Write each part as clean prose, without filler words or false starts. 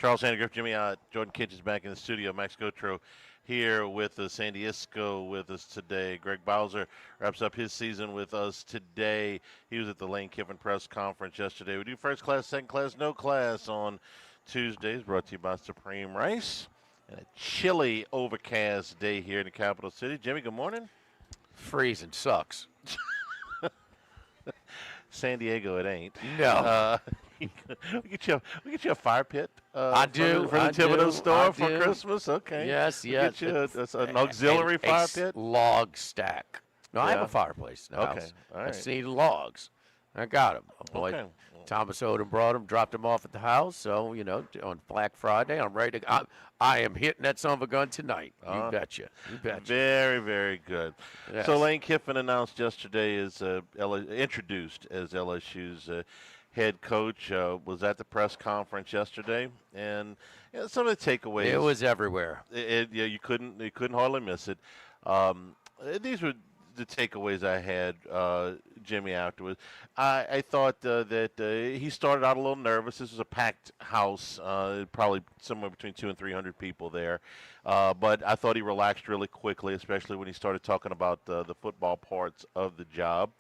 Charles Sandgriff, Jimmy Jordan Kinch is back in the studio. Max Gotro here with us. Sandy Iskoe with us today. Greg Bowser wraps up his season with us today. He was at the Lane Kiffin press conference yesterday. We do first class, second class, no class on Tuesdays, brought to you by Supreme Rice. And a chilly, overcast day here in the capital city. Jimmy, good morning. Freezing sucks. San Diego, it ain't. No. we get you a fire pit. I for do. the Thibodeau store for Christmas. Okay. Yes, We'll yes. get you an auxiliary fire pit. Log stack. No, I have Yeah. a fireplace in the Okay, house. all I right. just need logs. I got them. Boy, Okay. Thomas Odom brought them, dropped them off at the house. So, on Black Friday, I'm ready to. I am hitting that son of a gun tonight. You betcha. You betcha. Very, very good. Yes. So Lane Kiffin announced yesterday introduced as LSU's head coach. Was at the press conference yesterday, and some of the takeaways. It was everywhere. You couldn't hardly miss it. These were the takeaways I had, Jimmy, afterwards. I thought that he started out a little nervous. This was a packed house, probably somewhere between 200 and 300 people there. But I thought he relaxed really quickly, especially when he started talking about the football parts of the job.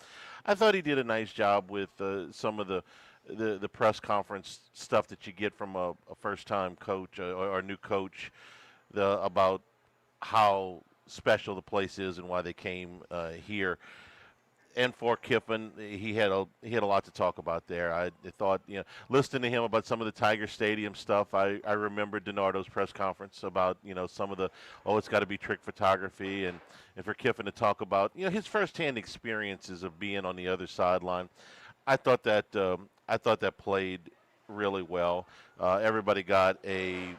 I thought he did a nice job with some of the press conference stuff that you get from a first-time coach or new coach about how special the place is and why they came here. And for Kiffin, he had a lot to talk about there. I thought, listening to him about some of the Tiger Stadium stuff, I remember DiNardo's press conference about, some of the, it's got to be trick photography, and for Kiffin to talk about, his firsthand experiences of being on the other sideline. I thought that played really well. Everybody got a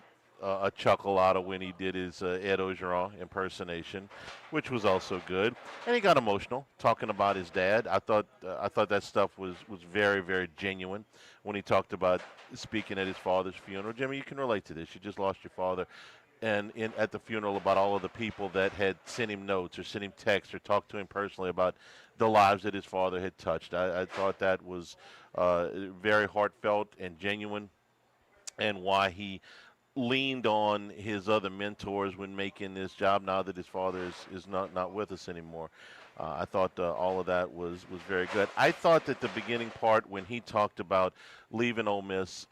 chuckle out of when he did his Ed Ogeron impersonation, which was also good. And he got emotional talking about his dad. I thought that stuff was very, very genuine when he talked about speaking at his father's funeral. Jimmy, you can relate to this. You just lost your father. And at the funeral, about all of the people that had sent him notes or sent him texts or talked to him personally about the lives that his father had touched. I thought that was very heartfelt and genuine, and why he leaned on his other mentors when making this job now that his father is not with us anymore. I thought all of that was very good. I thought that the beginning part when he talked about leaving Ole Miss,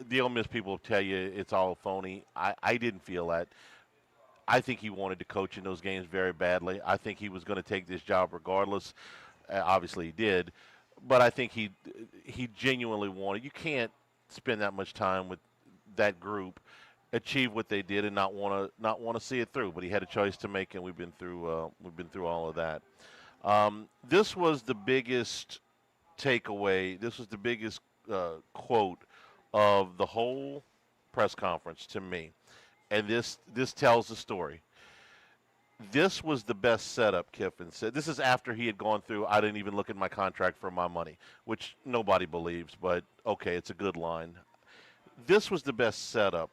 the Ole Miss people will tell you it's all phony. I didn't feel that. I think he wanted to coach in those games very badly. I think he was going to take this job regardless. Obviously he did. But I think he genuinely wanted. You can't spend that much time with that group, achieve what they did, and not want to see it through. But he had a choice to make, and we've been through all of that. This was the biggest takeaway. This was the biggest quote of the whole press conference to me, and this tells the story. This was the best setup, Kiffin said. This is after he had gone through, I didn't even look at my contract for my money, which nobody believes, but okay, it's a good line. This was the best setup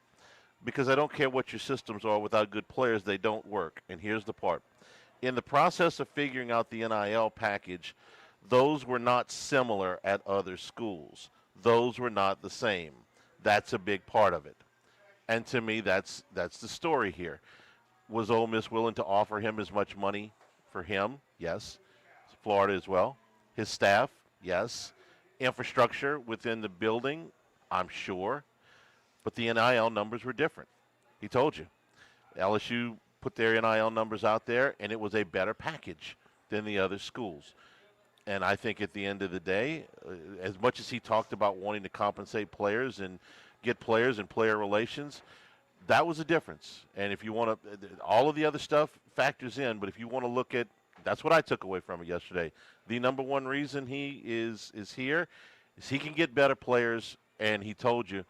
because I don't care what your systems are, without good players, they don't work. And here's the part. In the process of figuring out the NIL package, those were not similar at other schools. Those were not the same. That's a big part of it. And to me, that's the story here. Was Ole Miss willing to offer him as much money for him? Yes. Florida as well. His staff? Yes. Infrastructure within the building? I'm sure. But the NIL numbers were different. He told you. LSU put their NIL numbers out there, and it was a better package than the other schools. And I think at the end of the day, as much as he talked about wanting to compensate players and get players and player relations, that was a difference. And if you want to, all of the other stuff factors in, but if you want to look at, that's what I took away from it yesterday. The number one reason he is here is he can get better players, and he told you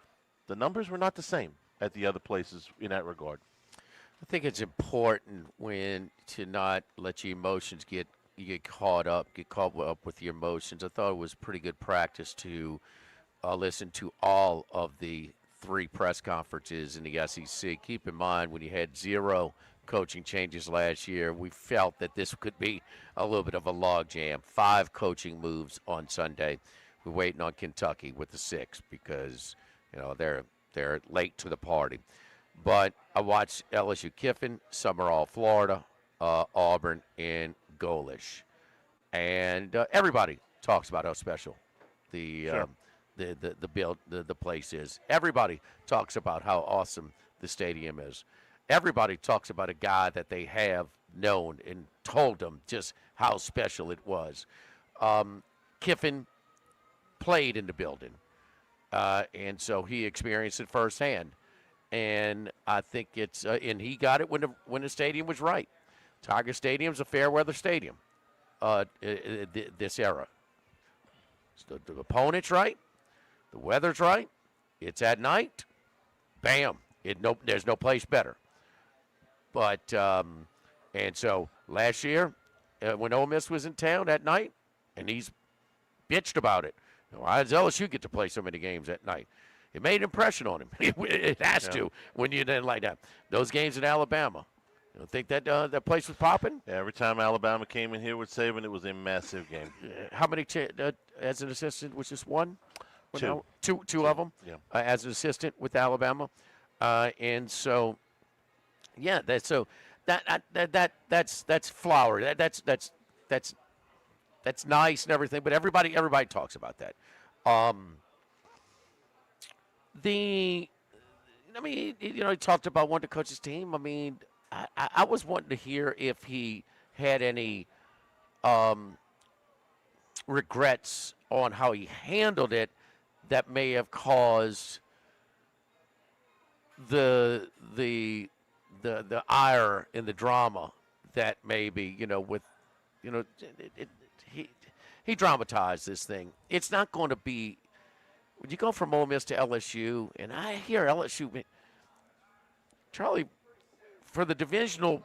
the numbers were not the same at the other places in that regard. I think it's important to not let your emotions get caught up with your emotions. I thought it was pretty good practice to listen to all of the 3 press conferences in the SEC. Keep in mind, when you had 0 coaching changes last year, we felt that this could be a little bit of a logjam. 5 coaching moves on Sunday. We're waiting on Kentucky with the 6th because they're They're late to the party. But I watched LSU Kiffin, Summerall, Florida, Auburn, and Golish. And everybody talks about how special the Sure. the place is. Everybody talks about how awesome the stadium is. Everybody talks about a guy that they have known and told them just how special it was. Kiffin played in the building, and so he experienced it firsthand. And I think it's and he got it when the stadium was right. Tiger Stadium's a fair weather stadium. This era, the opponent's right, the weather's right. It's at night. Bam! There's no place better. But and so last year, when Ole Miss was in town at night, and he's bitched about it. Why does LSU get to play so many games at night? It made an impression on him. It has to when you didn't like that. Those games in Alabama. You don't think that that place was popping? Yeah, every time Alabama came in here with Saban, it was a massive game. How many as an assistant? Was just one? Two. Two of them. Yeah. As an assistant with Alabama, and so yeah, that's flowery. That's nice and everything. But everybody talks about that. He talked about wanting to coach his team. I mean, I was wanting to hear if he had any regrets on how he handled it that may have caused the ire and the drama that maybe he dramatized this thing. It's not going to be. When you go from Ole Miss to LSU, and I hear LSU, Charlie, for the divisional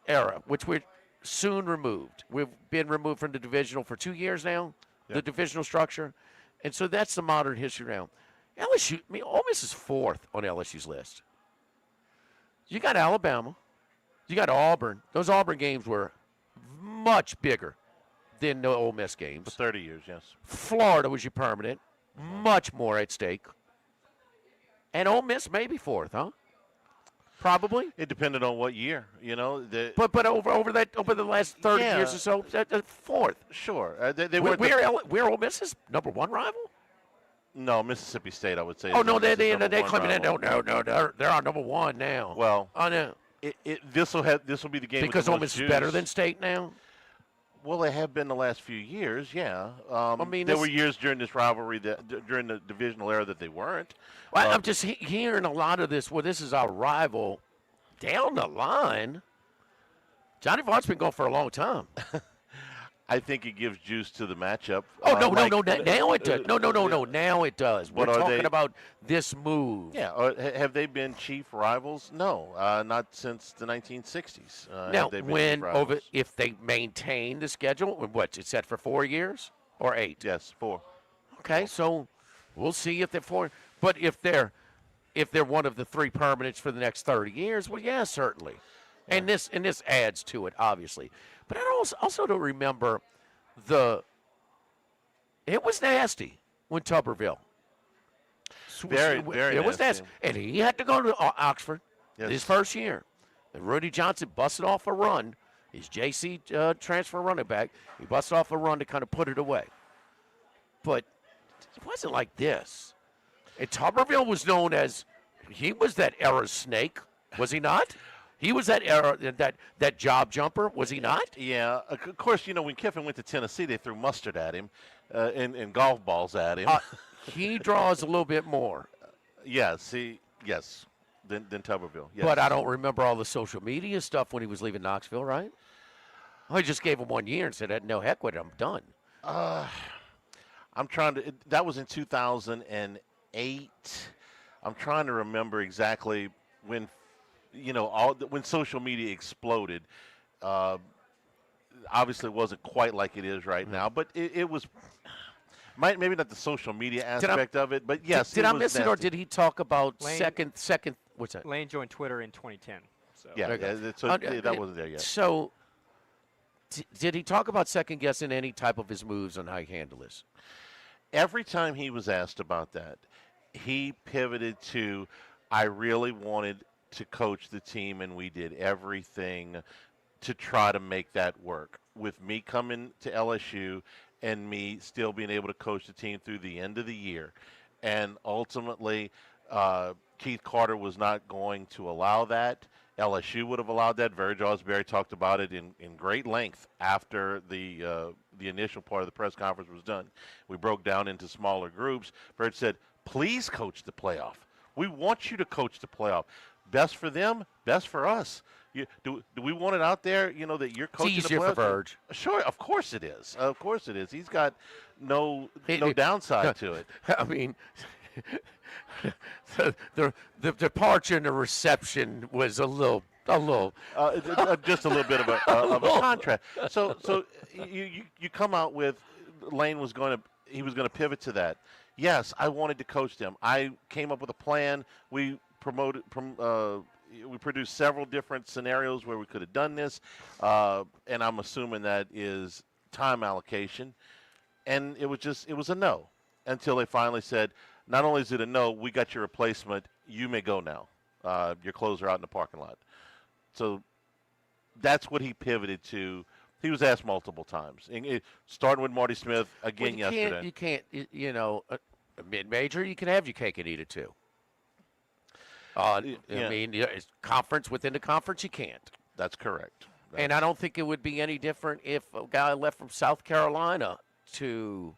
era, which we're soon removed. We've been removed from the divisional for 2 years now, Yep. the divisional structure. And so that's the modern history now. LSU, Ole Miss is fourth on LSU's list. You got Alabama. You got Auburn. Those Auburn games were much bigger than the Ole Miss For games. 30 years, yes. Florida was your permanent. Much more at stake. And Ole Miss maybe fourth, huh? Probably. It depended on what year, But over the last 30 Yeah. years or so, fourth. Sure. They We're, weren't we're Ole Miss's number one rival? no, Mississippi State, I would say. Oh, is no, Ole they Miss's number claim one that. rival. No, they're our number one now. Well, I know. this will be the game with Because the Ole most Miss is better juice. than State now? Well, they have been the last few years, yeah. mean, there this- were years during this rivalry during the divisional era that they weren't. Well, I'm just hearing a lot of this. Well, this is our rival down the line. Johnny Vaught's been going for a long time. I think it gives juice to the matchup. Oh, no. Now it does. No. Now it does. We're What are talking they- about this move. Yeah, have they been chief rivals? No, not since the 1960s. Now, have they been chief rivals. if they maintain the schedule, what, it's set for 4 years or 8? Yes, 4. Okay, so we'll see if they're 4. But if they're one of the 3 permanents for the next 30 years, well, yeah, certainly. And this adds to it, obviously. But I also don't remember it was nasty when Tuberville. Very It was nasty. nasty. And he had to go to Oxford Yes. his first year. And Rudy Johnson busted off a run, his JC transfer running back. He busted off a run to kind of put it away. But it wasn't like this. And Tuberville was known as, he was that era snake, was he not? He was that era, that job jumper, was he not? Yeah, of course, when Kiffin went to Tennessee, they threw mustard at him and golf balls at him. He draws a little bit more. Yes, than Tuberville. Yes. But I don't remember all the social media stuff when he was leaving Knoxville, right? I just gave him 1 year and said, no, heck with it, I'm done. I'm trying to. That was in 2008. I'm trying to remember exactly when, when social media exploded. Obviously, it wasn't quite like it is right now, but it was. Maybe not the social media aspect of it, but yes. Did it I was miss it, or nasty. did he talk about Lane- second? What's that? Lane joined Twitter in 2010. So Yeah, There you go. so that wasn't there yet. So, did he talk about second guessing any type of his moves on how he handled this? Every time he was asked about that, he pivoted to, I really wanted to coach the team, and we did everything to try to make that work. With me coming to LSU and me still being able to coach the team through the end of the year. And ultimately, Keith Carter was not going to allow that. LSU would have allowed that. Virgil Osbury talked about it in great length after the initial part of the press conference was done. We broke down into smaller groups. Virgil said, please coach the playoff. We want you to coach the playoff. Best for them, best for us. Do we want it out there, that you're coaching It's the easier for playoffs? Verge. Sure, of course it is. Of course it is. He's got no downside to it. I mean, the departure and the reception was a little. Just a little bit of a contrast. So you come out with Lane was going to pivot to that. Yes, I wanted to coach them. I came up with a plan. We produced several different scenarios where we could have done this, and I'm assuming that is time allocation. And it was a no until they finally said, not only is it a no, we got your replacement. You may go now. Your clothes are out in the parking lot. So that's what he pivoted to. He was asked multiple times, starting with Marty Smith again yesterday. You can't, a mid-major, you can have your cake and eat it too. I mean, it's conference within the conference, you can't. That's correct. And I don't think it would be any different if a guy left from South Carolina to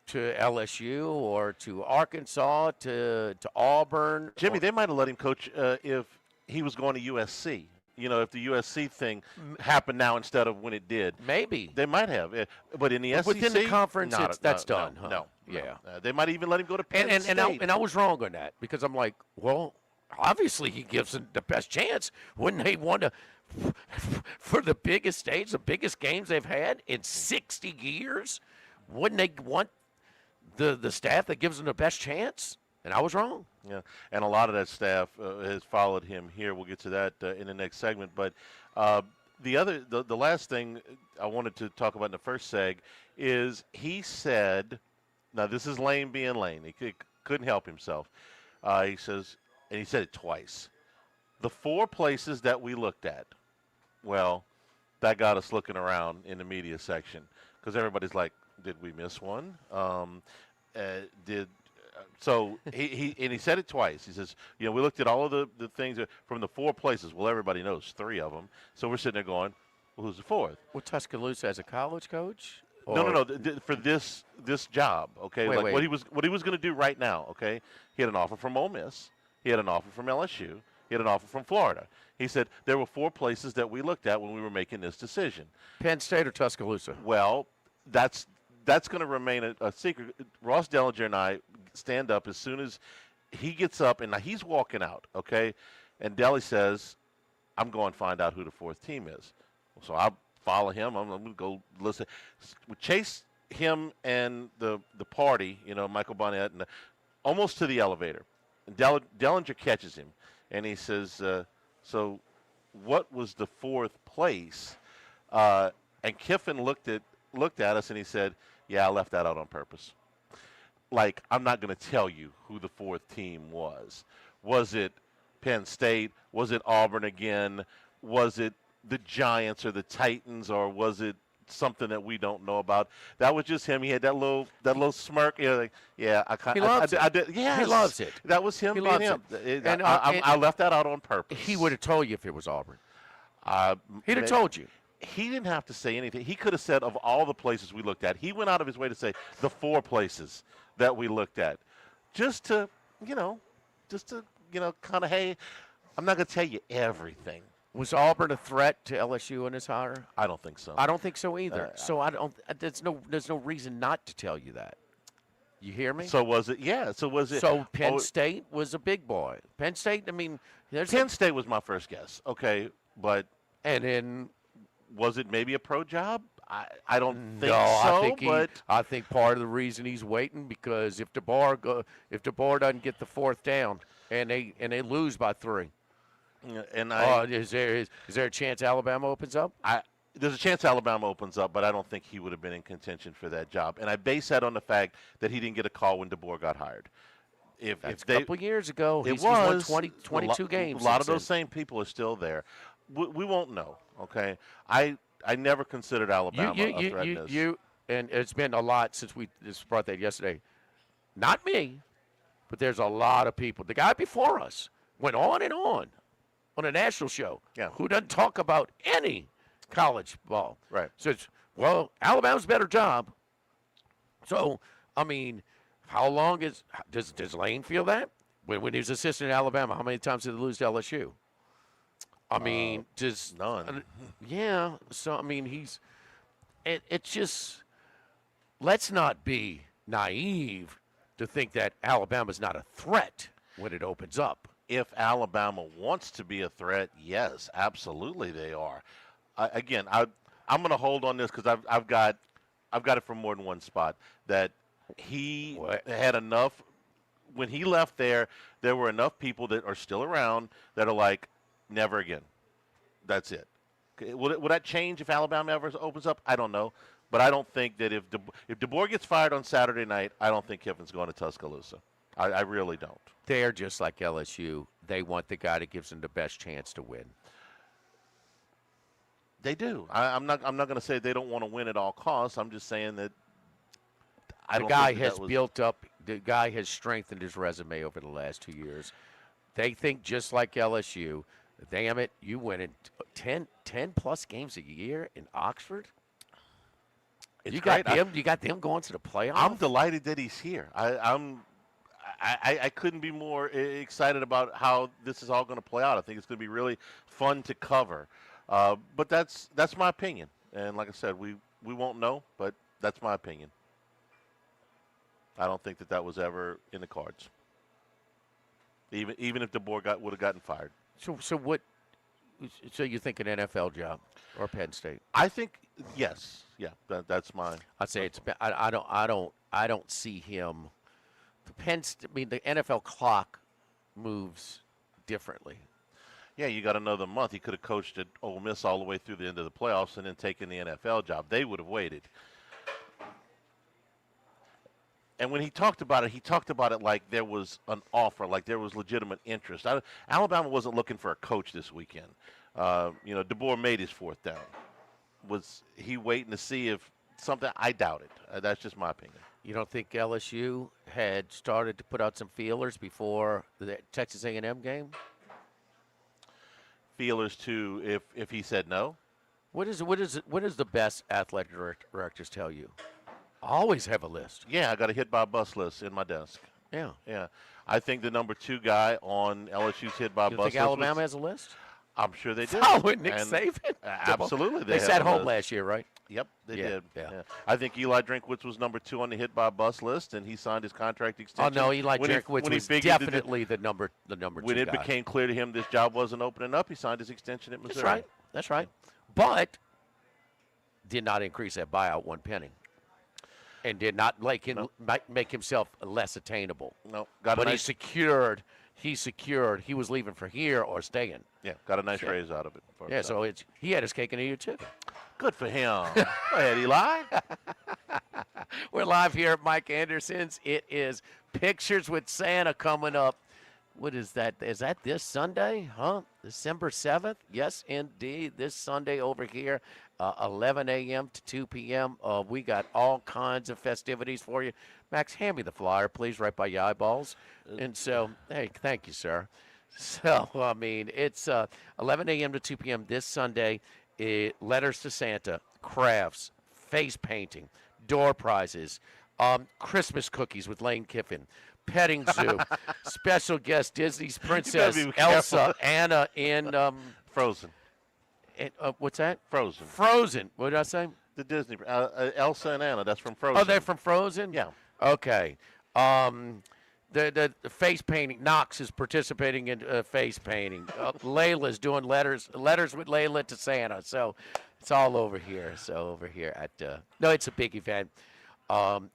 LSU or to Arkansas to Auburn. Jimmy, they might have let him coach if he was going to USC. If the USC thing happened now instead of when it did. Maybe. They might have. But in the SEC. Within the conference, that's done. No. Yeah. They might even let him go to Penn State. And I was wrong on that because I'm like, well, obviously he gives them the best chance. Wouldn't they want to, for the biggest stage, the biggest games they've had in 60 years, wouldn't they want the staff that gives them the best chance? And I was wrong. Yeah, and a lot of that staff has followed him here. We'll get to that in the next segment. But the last thing I wanted to talk about in the first seg is he said, now this is Lane being Lane. He couldn't help himself. He says, and he said it twice, the 4 places that we looked at, well, that got us looking around in the media section because everybody's like, did we miss one? So he said it twice. He says, we looked at all of the things from the 4 places. Well, everybody knows 3 of them. So we're sitting there going, well, who's the 4th? Well, Tuscaloosa as a college coach? No. For this job, okay? Wait. What he was going to do right now, okay? He had an offer from Ole Miss. He had an offer from LSU. He had an offer from Florida. He said there were 4 places that we looked at when we were making this decision. Penn State or Tuscaloosa? Well, that's going to remain a secret. Ross Dellinger and I stand up as soon as he gets up, and now he's walking out, okay? And Delly says, I'm going to find out who the 4th team is. So I follow him. I'm going to go listen. We chase him and the party, Michael Bonnet, and almost to the elevator. And Dellinger catches him, and he says, so what was the 4th place? And Kiffin looked at us, and he said, yeah, I left that out on purpose. Like, I'm not going to tell you who the 4th team was. Was it Penn State? Was it Auburn again? Was it the Giants or the Titans, or was it something that we don't know about? That was just him. He had that little smirk. I loves it. I did. Yes, he loves it. That was him he being loves him. It. I left that out on purpose. He would have told you if it was Auburn. He'd have told you. He didn't have to say anything. He could have said of all the places we looked at. He went out of his way to say the 4 places that we looked at, just to kind of, hey, I'm not going to tell you everything. Was Auburn a threat to LSU in his hire? I don't think so. I don't think so either. So I don't. There's no reason not to tell you that. You hear me? So was it? Yeah. So was it? So Penn State was a big boy. Penn State. I mean, Penn State was my first guess. Okay, but and then was it maybe a pro job? I don't think so. I think part of the reason he's waiting because if DeBoer doesn't get the 4th down and they lose by 3. And is there a chance Alabama opens up? There's a chance Alabama opens up, but I don't think he would have been in contention for that job. And I base that on the fact that he didn't get a call when DeBoer got hired. That's if a they couple years ago. it He's won was 22 games. A lot of since those same people are still there. We won't know. Okay, I never considered then. Alabama a threat in this. And it's been a lot since we just brought that yesterday. Not me, but there's a lot of people. The guy before us went on and on a national show. Yeah. Who doesn't talk about any college ball. Right. Says, well, Alabama's a better job. So, I mean, how long does Lane feel that? When he was assistant at Alabama, how many times did they lose to LSU? I mean, just none. Yeah. So I mean, it's just, let's not be naive to think that Alabama's not a threat when it opens up. If Alabama wants to be a threat, yes, absolutely they are. Again, I'm going to hold on this because I've got it from more than one spot that he had enough. When he left there were enough people that are still around that are like, never again. That's it. Okay, will that change if Alabama ever opens up? I don't know. But I don't think that if DeBoer gets fired on Saturday night, I don't think Kiffin's going to Tuscaloosa. I really don't. They're just like LSU. They want the guy that gives them the best chance to win. They do. I'm not going to say they don't want to win at all costs. I'm just saying that The guy has built up. The guy has strengthened his resume over the last 2 years. They think just like LSU. Damn it, you win in 10 plus games a year in Oxford. It's You great. got them going to the playoffs. I'm delighted that he's here. I couldn't be more excited about how this is all going to play out. I think it's going to be really fun to cover. But that's my opinion. And like I said, we won't know, but that's my opinion. I don't think that was ever in the cards. Even if DeBoer would have gotten fired. So what? So you think an NFL job or Penn State? I think yes. Yeah, that's my. I'd say it's. I don't see him. The NFL clock moves differently. Yeah, you got another month. He could have coached at Ole Miss all the way through the end of the playoffs and then taken the NFL job. They would have waited. And when he talked about it like there was an offer, like there was legitimate interest. Alabama wasn't looking for a coach this weekend. DeBoer made his fourth down. Was he waiting to see if something? I doubt it. That's just my opinion. You don't think LSU had started to put out some feelers before the Texas A&M game? Feelers to if he said no. What is the best athletic directors tell you? Always have a list. Yeah, I got a hit by a bus list in my desk. Yeah. Yeah. I think the number 2 guy on LSU's hit by a You bus think list. Alabama has a list? I'm sure they do. Oh, with Nick And Saban? Absolutely. They have sat a home list. last year, right? Yep, they Yeah, did. yeah. I think Eli Drinkwitz was number 2 on the hit by a bus list, and he signed his contract Oh extension. no, Eli When Drinkwitz was figured that definitely the number when 2 it guy. became clear to him this job wasn't opening up, he signed his extension at Missouri. That's right. But did not increase that buyout one penny, and did not make himself less attainable. No, But he secured. He was leaving for here or staying. Yeah, got a nice raise out of it. For Yeah, himself. so he had his cake and eat it too. Good for him. Go ahead, Eli. We're live here at Mike Anderson's. It is Pictures with Santa coming up. What is that? Is that this Sunday? Huh? December 7th? Yes, indeed. This Sunday over here, 11 a.m. to 2 p.m. We got all kinds of festivities for you. Max, hand me the flyer, please, right by your eyeballs. And so, hey, thank you, sir. So, I mean, it's 11 a.m. to 2 p.m. this Sunday. Letters to Santa, crafts, face painting, door prizes, Christmas cookies with Lane Kiffin, petting zoo, special guest Disney's Princess Elsa, Anna in Frozen. What's that? Frozen. Frozen. What did I say? The Disney. Elsa and Anna. That's from Frozen. Oh, they're from Frozen? Yeah. Okay. The face painting. Knox is participating in face painting. Layla's doing letters with Layla to Santa. So it's all over here. So over here at no, it's a big event.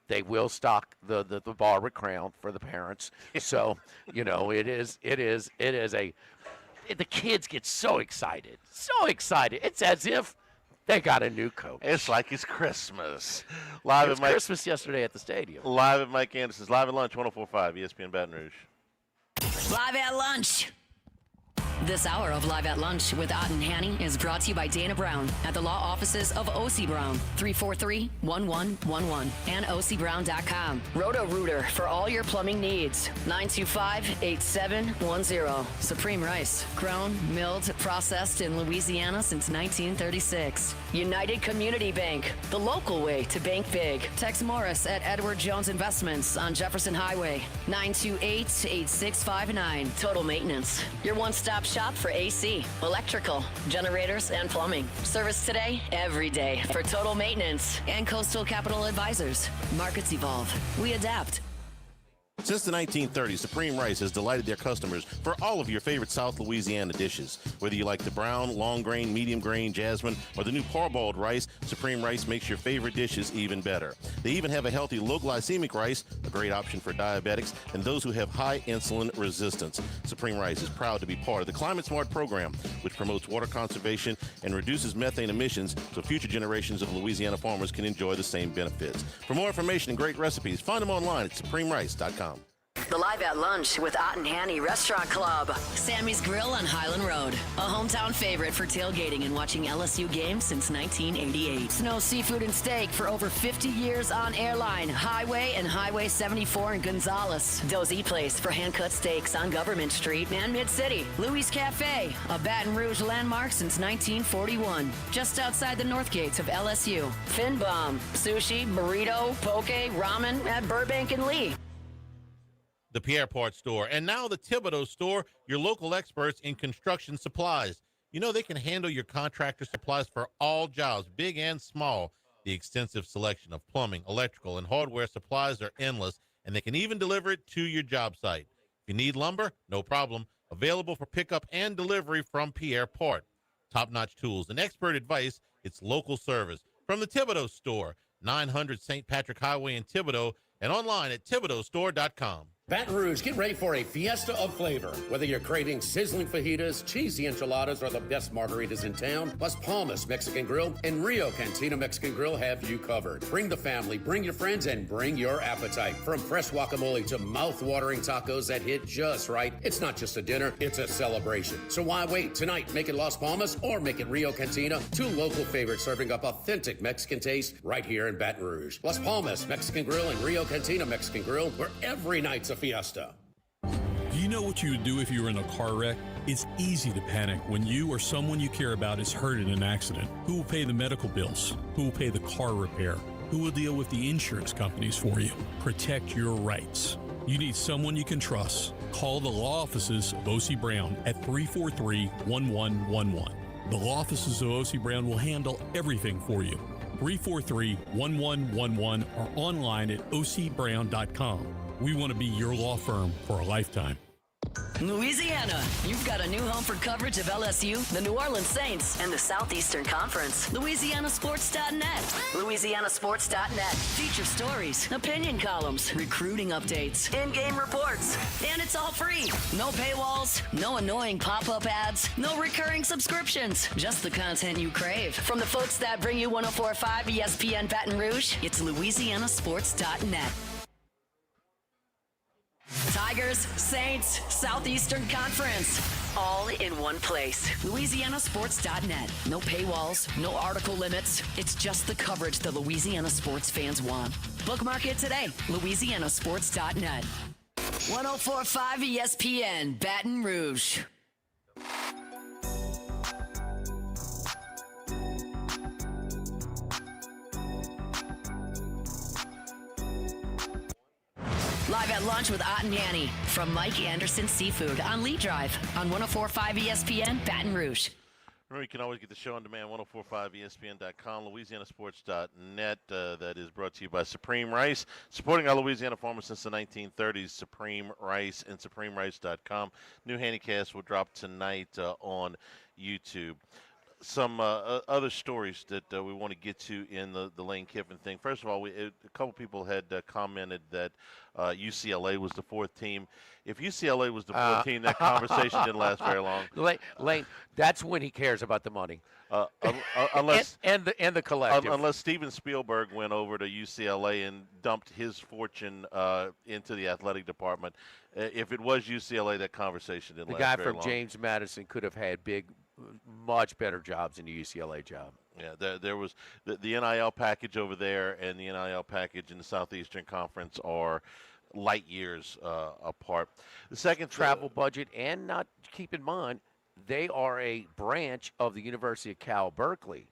They will stock the bar with Crown for the parents. So it is a. The kids get so excited. It's as if They got a new coach. It's like it's Christmas. It was Christmas yesterday at the stadium. Live at Mike Anderson's. Live at lunch, 104.5 ESPN Baton Rouge. Live at lunch. This hour of Live at Lunch with Ott and Hanny is brought to you by Dana Brown at the law offices of O.C. Brown, 343-1111 and ocbrown.com. Roto-Rooter for all your plumbing needs, 925-8710. Supreme Rice, grown, milled, processed in Louisiana since 1936. United Community Bank, the local way to bank big. Tex Morris at Edward Jones Investments on Jefferson Highway, 928-8659. Total Maintenance, your one-stop shop for AC, electrical, generators, and plumbing. Service today, every day for Total Maintenance and Coastal Capital Advisors. Markets evolve. We adapt. Since the 1930s, Supreme Rice has delighted their customers for all of your favorite South Louisiana dishes. Whether you like the brown, long grain, medium grain, jasmine, or the new parboiled rice, Supreme Rice makes your favorite dishes even better. They even have a healthy low glycemic rice, a great option for diabetics and those who have high insulin resistance. Supreme Rice is proud to be part of the Climate Smart program, which promotes water conservation and reduces methane emissions so future generations of Louisiana farmers can enjoy the same benefits. For more information and great recipes, find them online at supremerice.com. The Live at Lunch with Ott and Hanny Restaurant Club. Sammy's Grill on Highland Road. A hometown favorite for tailgating and watching LSU games since 1988. Snow Seafood and Steak for over 50 years on Airline, Highway, and Highway 74 in Gonzales. Dozy Place for hand-cut steaks on Government Street and Mid-City. Louis Cafe, a Baton Rouge landmark since 1941. Just outside the north gates of LSU. Fin Bomb, sushi, burrito, poke, ramen at Burbank and Lee. The Pierre Part Store, and now the Thibodeau Store, your local experts in construction supplies. You know they can handle your contractor supplies for all jobs, big and small. The extensive selection of plumbing, electrical, and hardware supplies are endless, and they can even deliver it to your job site. If you need lumber, no problem. Available for pickup and delivery from Pierre Part. Top-notch tools and expert advice, it's local service. From the Thibodeau Store, 900 St. Patrick Highway in Thibodeau, and online at thibodeaustore.com. Baton Rouge, get ready for a fiesta of flavor. Whether you're craving sizzling fajitas, cheesy enchiladas, or the best margaritas in town, Las Palmas Mexican Grill and Rio Cantina Mexican Grill have you covered. Bring the family, bring your friends, and bring your appetite. From fresh guacamole to mouth-watering tacos that hit just right, it's not just a dinner, it's a celebration. So why wait? Tonight, make it Las Palmas or make it Rio Cantina, two local favorites serving up authentic Mexican taste right here in Baton Rouge. Las Palmas Mexican Grill and Rio Cantina Mexican Grill, where every night's a fiesta. Do you know what you would do if you were in a car wreck? It's easy to panic when you or someone you care about is hurt in an accident. Who will pay the medical bills? Who will pay the car repair? Who will deal with the insurance companies for you? Protect your rights. You need someone you can trust. Call the law offices of O.C. Brown at 343-1111. The law offices of O.C. Brown will handle everything for you. 343-1111 or online at ocbrown.com. We want to be your law firm for a lifetime. Louisiana, you've got a new home for coverage of LSU, the New Orleans Saints, and the Southeastern Conference. LouisianaSports.net. LouisianaSports.net. Feature stories, opinion columns, recruiting updates, in-game reports. And it's all free. No paywalls, no annoying pop-up ads, no recurring subscriptions. Just the content you crave. From the folks that bring you 104.5 ESPN Baton Rouge, it's LouisianaSports.net. Tigers, Saints, Southeastern Conference, all in one place. LouisianaSports.net. No paywalls, no article limits. It's just the coverage the Louisiana sports fans want. Bookmark it today. LouisianaSports.net. 104.5 ESPN, Baton Rouge. Live at lunch with Ott and Hanny from Mike Anderson Seafood on Lee Drive on 104.5 ESPN Baton Rouge. Remember, you can always get the show on demand, 1045ESPN.com, LouisianaSports.net. That is brought to you by Supreme Rice, supporting our Louisiana farmers since the 1930s, Supreme Rice and SupremeRice.com. New Handycast will drop tonight on YouTube. some other stories that we want to get to in the Lane Kiffin thing. First of all, a couple people had commented that UCLA was the fourth team. If UCLA was the fourth team, that conversation didn't last very long. Lane, that's when he cares about the money. Unless and the collective. unless Steven Spielberg went over to UCLA and dumped his fortune into the athletic department. If it was UCLA, that conversation didn't The last guy very from long. James Madison could have had much better jobs than the UCLA job. Yeah, there was the NIL package over there and the NIL package in the Southeastern Conference are light years apart. The second Travel budget, and not keep in mind, they are a branch of the University of Cal Berkeley,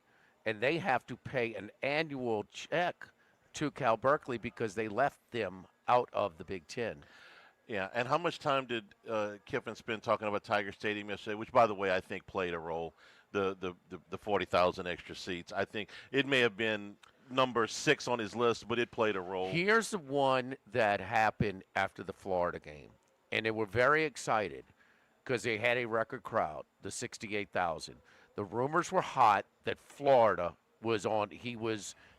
and they have to pay an annual check to Cal Berkeley because they left them out of the Big Ten. Yeah, and how much time did Kiffin spend talking about Tiger Stadium yesterday? Which, by the way, I think played a role. The 40,000 extra seats. I think it may have been number 6 on his list, but it played a role. Here's the one that happened after the Florida game, and they were very excited because they had a record crowd, the 68,000. The rumors were hot that Florida was on.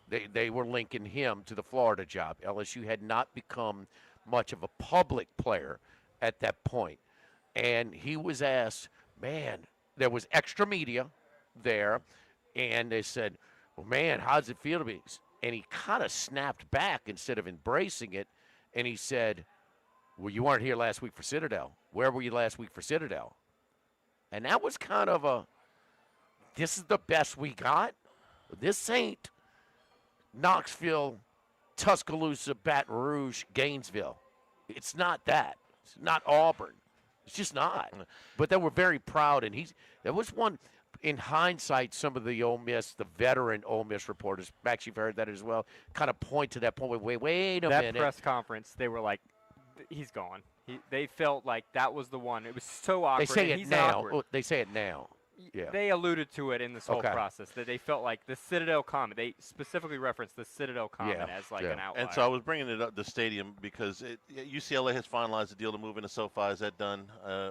They were linking him to the Florida job. LSU had not become much of a public player at that point. And he was asked, man, there was extra media there, and they said, well, man, how does it feel to be? And he kind of snapped back instead of embracing it, and he said, well, you weren't here last week for Citadel. Where were you last week for Citadel? And that was kind of this is the best we got? This ain't Knoxville, Tuscaloosa, Baton Rouge, Gainesville. It's not that. It's not Auburn. It's just not. But they were very proud, and there was one, in hindsight, some of the Ole Miss, the veteran Ole Miss reporters, Max, you've heard that as well, kind of point to that point. Wait a minute. That press conference, they were like, he's gone. They felt like that was the one. It was so awkward. They say and it he's now. awkward. They say it now. Yeah. They alluded to it in this whole Okay. process that they felt like the Citadel comment. They specifically referenced the Citadel comment Yeah, as like yeah. an outlier. And so I was bringing it up the stadium because UCLA has finalized the deal to move into SoFi. Is that done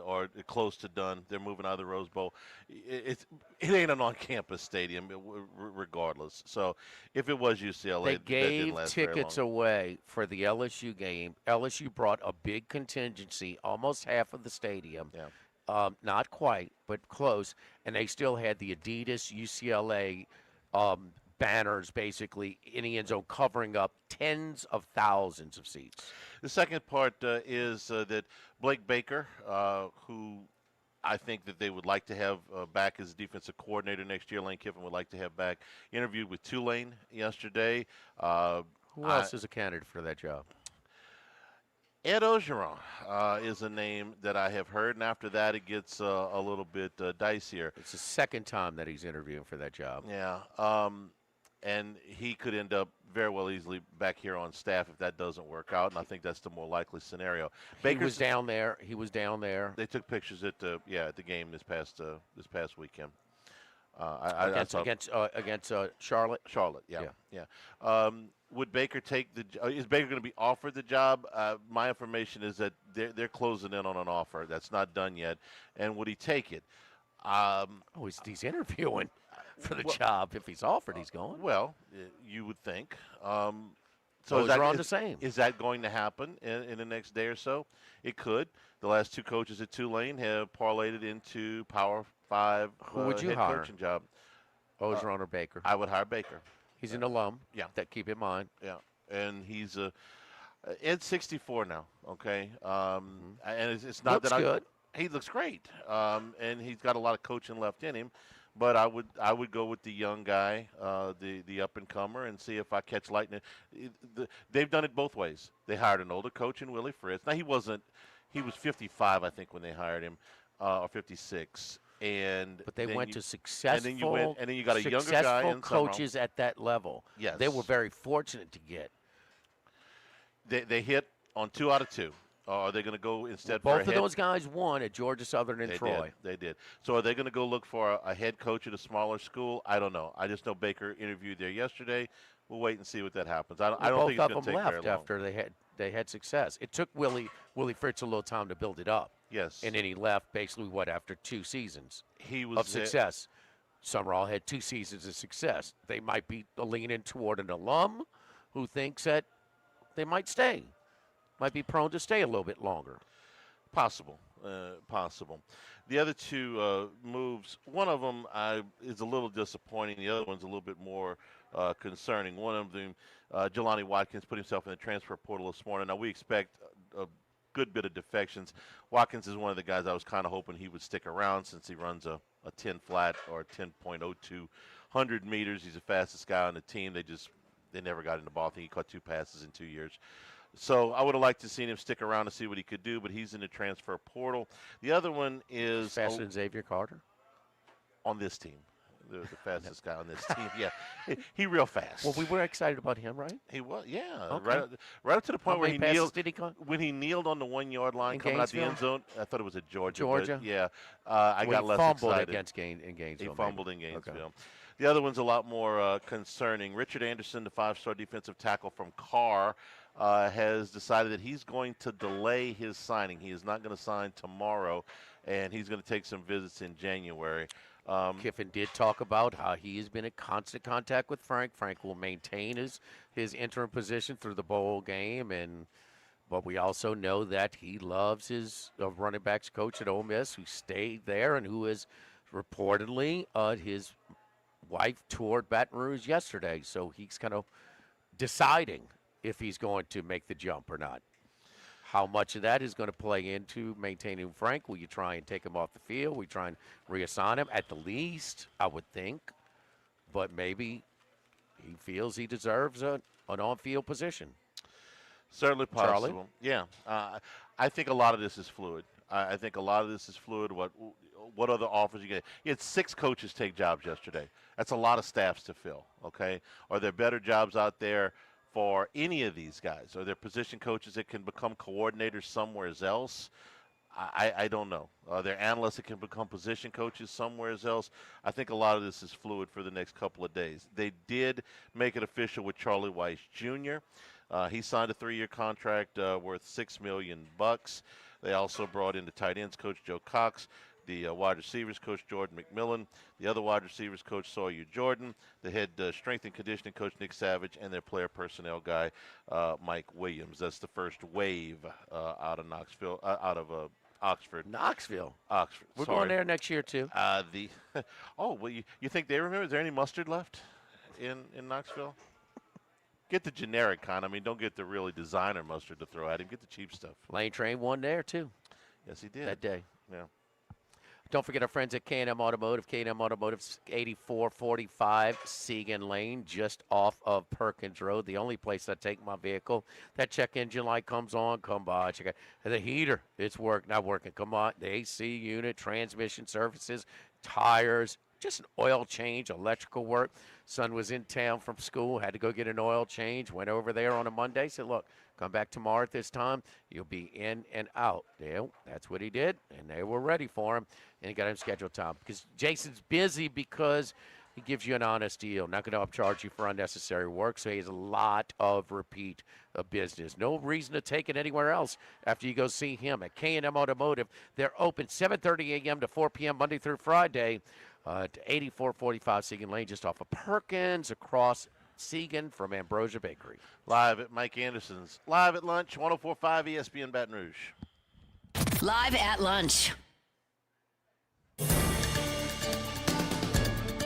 or close to done? They're moving out of the Rose Bowl. It ain't an on-campus stadium, regardless. So if it was UCLA, They that didn't gave last very tickets long. away for the LSU game. LSU brought a big contingency, almost half of the stadium. Yeah. Not quite, but close. And they still had the Adidas UCLA banners, basically, in the end zone, covering up tens of thousands of seats. The second part is that Blake Baker, who I think that they would like to have back as defensive coordinator next year, Lane Kiffin would like to have back, interviewed with Tulane yesterday. Who else is a candidate for that job? Ed Ogeron is a name that I have heard, and after that it gets a little bit dicier. It's the second time that he's interviewing for that job. Yeah, and he could end up very well easily back here on staff if that doesn't work out, and I think that's the more likely scenario. He was down there. They They took pictures at the game this past weekend. against Charlotte. Charlotte, yeah. Would Baker take is Baker going to be offered the job? My information is that they're closing in on an offer that's not done yet, and would he take it? He's interviewing for the job. If he's offered, he's going. Well, you would think. So is the same. Is that going to happen in the next day or so? It could. The last two coaches at Tulane have parlayed it into Power 5 Who would you head hire? coaching job. Ogeron or Baker? I would hire Baker. He's an alum. Yeah. That keep in mind. Yeah, and he's Ed's 64 now. Okay, and it's not Looks that good. He looks great, and he's got a lot of coaching left in him. But I would go with the young guy, the up and comer, and see if I catch lightning. They've done it both ways. They hired an older coach in Willie Fritz. Now he was 55, I think, when they hired him, or 56. But they went to successful, and then you got a younger guy in coaches at that level. Yes. They were very fortunate to get. They hit on 2 out of 2. Are they going to go instead for Both a of head? those guys won at Georgia Southern and Troy. They did. So are they going to go look for a head coach at a smaller school? I don't know. I just know Baker interviewed there yesterday. We'll wait and see what that happens. I don't think it's going to take very long. Both of them left after they had success. It took Willie Fritz a little time to build it up. Yes. And then he left basically after 2 seasons he was of success. Summerall had 2 seasons of success. They might be leaning toward an alum who thinks that they might stay, might be prone to stay a little bit longer. Possible. Possible. The other two moves, one of them is a little disappointing. The other one's a little bit more concerning. One of them, Jelani Watkins put himself in the transfer portal this morning. Now, we expect a good bit of defections. Watkins is one of the guys I was kind of hoping he would stick around since he runs a 10 flat or 10.02 100 meters. He's the fastest guy on the team. They never got in the ball. I think he caught 2 passes in 2 years. So I would have liked to see him stick around to see what he could do, but he's in the transfer portal. The other one is Faster than Xavier Carter on this team. The fastest guy on this team. Yeah, he real fast. Well, we were excited about him, right? He was, yeah. Okay. Right up to the point How where many he passes kneeled. did he caught? When he kneeled on the 1 yard line In coming out the end Gainesville? zone, I thought it was at Georgia. Georgia? But yeah, I Well, got he less fumbled excited. against in Gainesville. He fumbled maybe. in Gainesville. Okay. The other one's a lot more concerning. Richard Anderson, the 5-star defensive tackle from Carr, has decided that he's going to delay his signing. He is not going to sign tomorrow, and he's going to take some visits in January. Kiffin did talk about how he has been in constant contact with Frank. Frank will maintain his interim position through the bowl game, but we also know that he loves his running backs coach at Ole Miss, who stayed there and who is reportedly his wife toured Baton Rouge yesterday. So he's kind of deciding if he's going to make the jump or not. How much of that is going to play into maintaining Frank? Will you try and take him off the field? Will you try and reassign him? At the least, I would think. But maybe he feels he deserves an on-field position. Certainly possible. Charlie? Yeah. I think a lot of this is fluid. I think a lot of this is fluid. What other offers you get? You had 6 coaches take jobs yesterday. That's a lot of staffs to fill, okay? Are there better jobs out there for any of these guys? Are there position coaches that can become coordinators somewhere else? I don't know. Are there analysts that can become position coaches somewhere else? I think a lot of this is fluid for the next couple of days. They did make it official with Charlie Weiss Jr. He signed a 3-year contract worth $6 million. They also brought in the tight ends coach Joe Cox, the wide receivers coach Jordan McMillan, the other wide receivers coach Sawyer Jordan, the head strength and conditioning coach Nick Savage, and their player personnel guy Mike Williams. That's the first wave out of Knoxville, out of Oxford. Knoxville. Oxford. We're Sorry. going there next year, too. Well, you think they remember? Is there any mustard left in Knoxville? Get the generic kind. I mean, don't get the really designer mustard to throw at him. Get the cheap stuff. Lane Train won there, too, Yes, he did. that day. Yeah. Don't forget our friends at K&M Automotive. K&M Automotive's 8445 Segan Lane, just off of Perkins Road. The only place I take my vehicle. That check engine light comes on, come by, check it. And the heater, it's not working. Come on, the AC unit, transmission services, tires, just an oil change, electrical work. Son was in town from school, had to go get an oil change, went over there on a Monday, said, look, come back tomorrow at this time, you'll be in and out. Yeah, that's what he did, and they were ready for him, and he got him scheduled time. Because Jason's busy because he gives you an honest deal, not going to upcharge you for unnecessary work, so he has a lot of repeat business. No reason to take it anywhere else after you go see him at K&M Automotive. They're open 7:30 a.m. to 4 p.m. Monday through Friday. To 8445 Segan Lane, just off of Perkins, across Segan from Ambrosia Bakery. Live at Mike Anderson's. Live at lunch, 104.5 ESPN Baton Rouge. Live at lunch.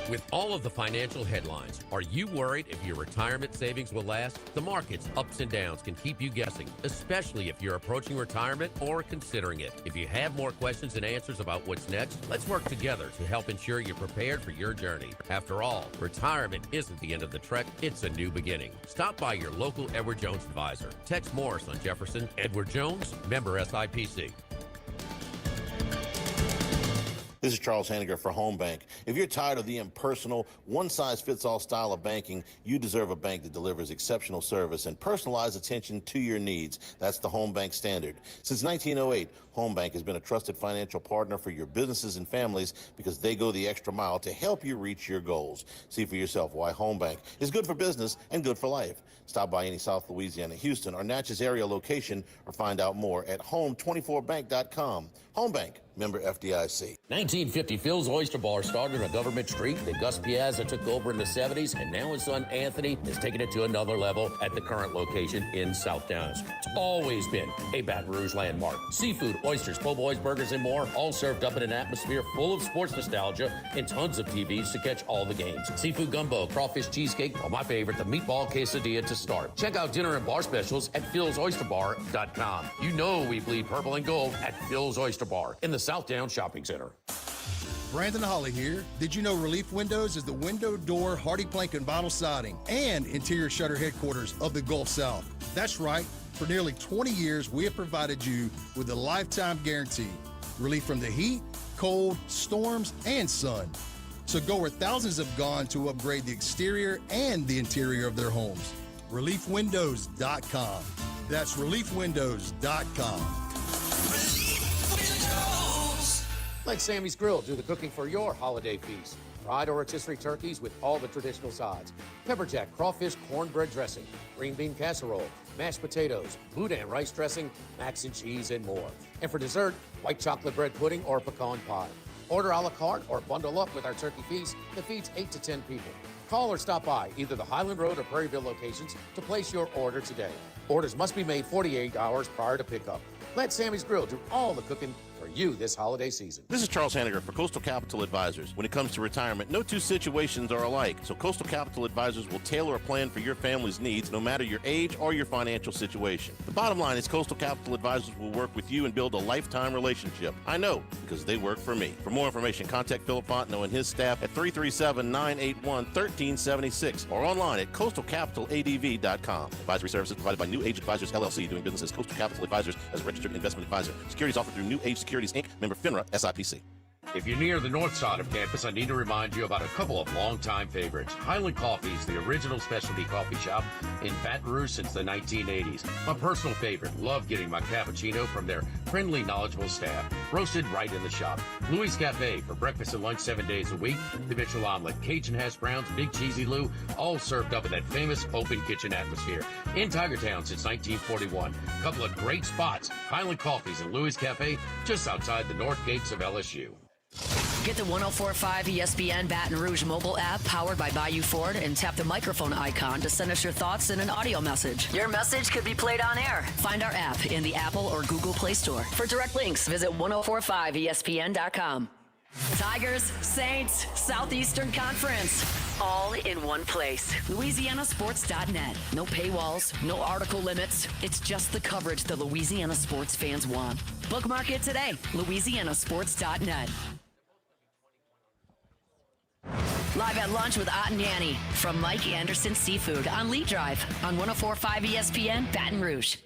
With all of the financial headlines, are you worried if your retirement savings will last? The market's ups and downs can keep you guessing, especially if you're approaching retirement or considering it. If you have more questions and answers about what's next, let's work together to help ensure you're prepared for your journey. After all, retirement isn't the end of the trek, it's a new beginning. Stop by your local Edward Jones advisor. Text Morris on Jefferson. Edward Jones, member SIPC. This is Charles Hanniger for Home Bank. If you're tired of the impersonal, one-size-fits-all style of banking, you deserve a bank that delivers exceptional service and personalized attention to your needs. That's the Home Bank standard. Since 1908, Home Bank has been a trusted financial partner for your businesses and families because they go the extra mile to help you reach your goals. See for yourself why Home Bank is good for business and good for life. Stop by any South Louisiana, Houston, or Natchez area location or find out more at home24bank.com. Home Bank, member FDIC. 1950, Phil's Oyster Bar started on Government Street. Then Gus Piazza took over in the 70s, and now his son Anthony is taking it to another level at the current location in South Dallas. It's always been a Baton Rouge landmark. Seafood, oysters, po' boys, burgers, and more, all served up in an atmosphere full of sports nostalgia and tons of TVs to catch all the games. Seafood gumbo, crawfish cheesecake, or my favorite, the meatball quesadilla to start. Check out dinner and bar specials at philsoysterbar.com. You know we bleed purple and gold at Phil's Oyster Bar in the Southdown Shopping Center. Brandon Holly here. Did you know Relief Windows is the window, door, hardy plank, and vinyl siding and interior shutter headquarters of the Gulf South? That's right. For nearly 20 years, we have provided you with a lifetime guarantee. Relief from the heat, cold, storms, and sun. So go where thousands have gone to upgrade the exterior and the interior of their homes. ReliefWindows.com. That's ReliefWindows.com. Let Sammy's Grill do the cooking for your holiday feast. Fried or rotisserie turkeys with all the traditional sides. Pepper jack, crawfish, cornbread dressing, green bean casserole, mashed potatoes, boudin rice dressing, mac and cheese, and more. And for dessert, white chocolate bread pudding or pecan pie. Order a la carte or bundle up with our turkey feast that feeds 8 to 10 people. Call or stop by either the Highland Road or Prairieville locations to place your order today. Orders must be made 48 hours prior to pickup. Let Sammy's Grill do all the cooking for you this holiday season. This is Charles Hanniger for Coastal Capital Advisors. When it comes to retirement, no two situations are alike, so Coastal Capital Advisors will tailor a plan for your family's needs, no matter your age or your financial situation. The bottom line is Coastal Capital Advisors will work with you and build a lifetime relationship. I know, because they work for me. For more information, contact Philip Fontenot and his staff at 337-981-1376 or online at coastalcapitaladv.com. Advisory services provided by New Age Advisors, LLC, doing business as Coastal Capital Advisors as a registered investment advisor. Securities offered through New Age Securities, Inc., member FINRA, SIPC. If you're near the north side of campus, I need to remind you about a couple of longtime favorites. Highland Coffee is the original specialty coffee shop in Baton Rouge since the 1980s. My personal favorite. Love getting my cappuccino from their friendly, knowledgeable staff. Roasted right in the shop. Louis Cafe for breakfast and lunch 7 days a week. The Mitchell omelet, Cajun hash browns, Big Cheesy Lou, all served up in that famous open kitchen atmosphere. In Tigertown since 1941. A couple of great spots. Highland Coffees and Louis Cafe just outside the north gates of LSU. Get the 104.5 ESPN Baton Rouge mobile app powered by Bayou Ford and tap the microphone icon to send us your thoughts in an audio message. Your message could be played on air. Find our app in the Apple or Google Play Store. For direct links, visit 1045ESPN.com. Tigers, Saints, Southeastern Conference, all in one place. LouisianaSports.net. No paywalls, no article limits. It's just the coverage the Louisiana sports fans want. Bookmark it today. LouisianaSports.net. Live at lunch with Ott and Yanni from Mike Anderson Seafood on Lee Drive on 104.5 ESPN Baton Rouge.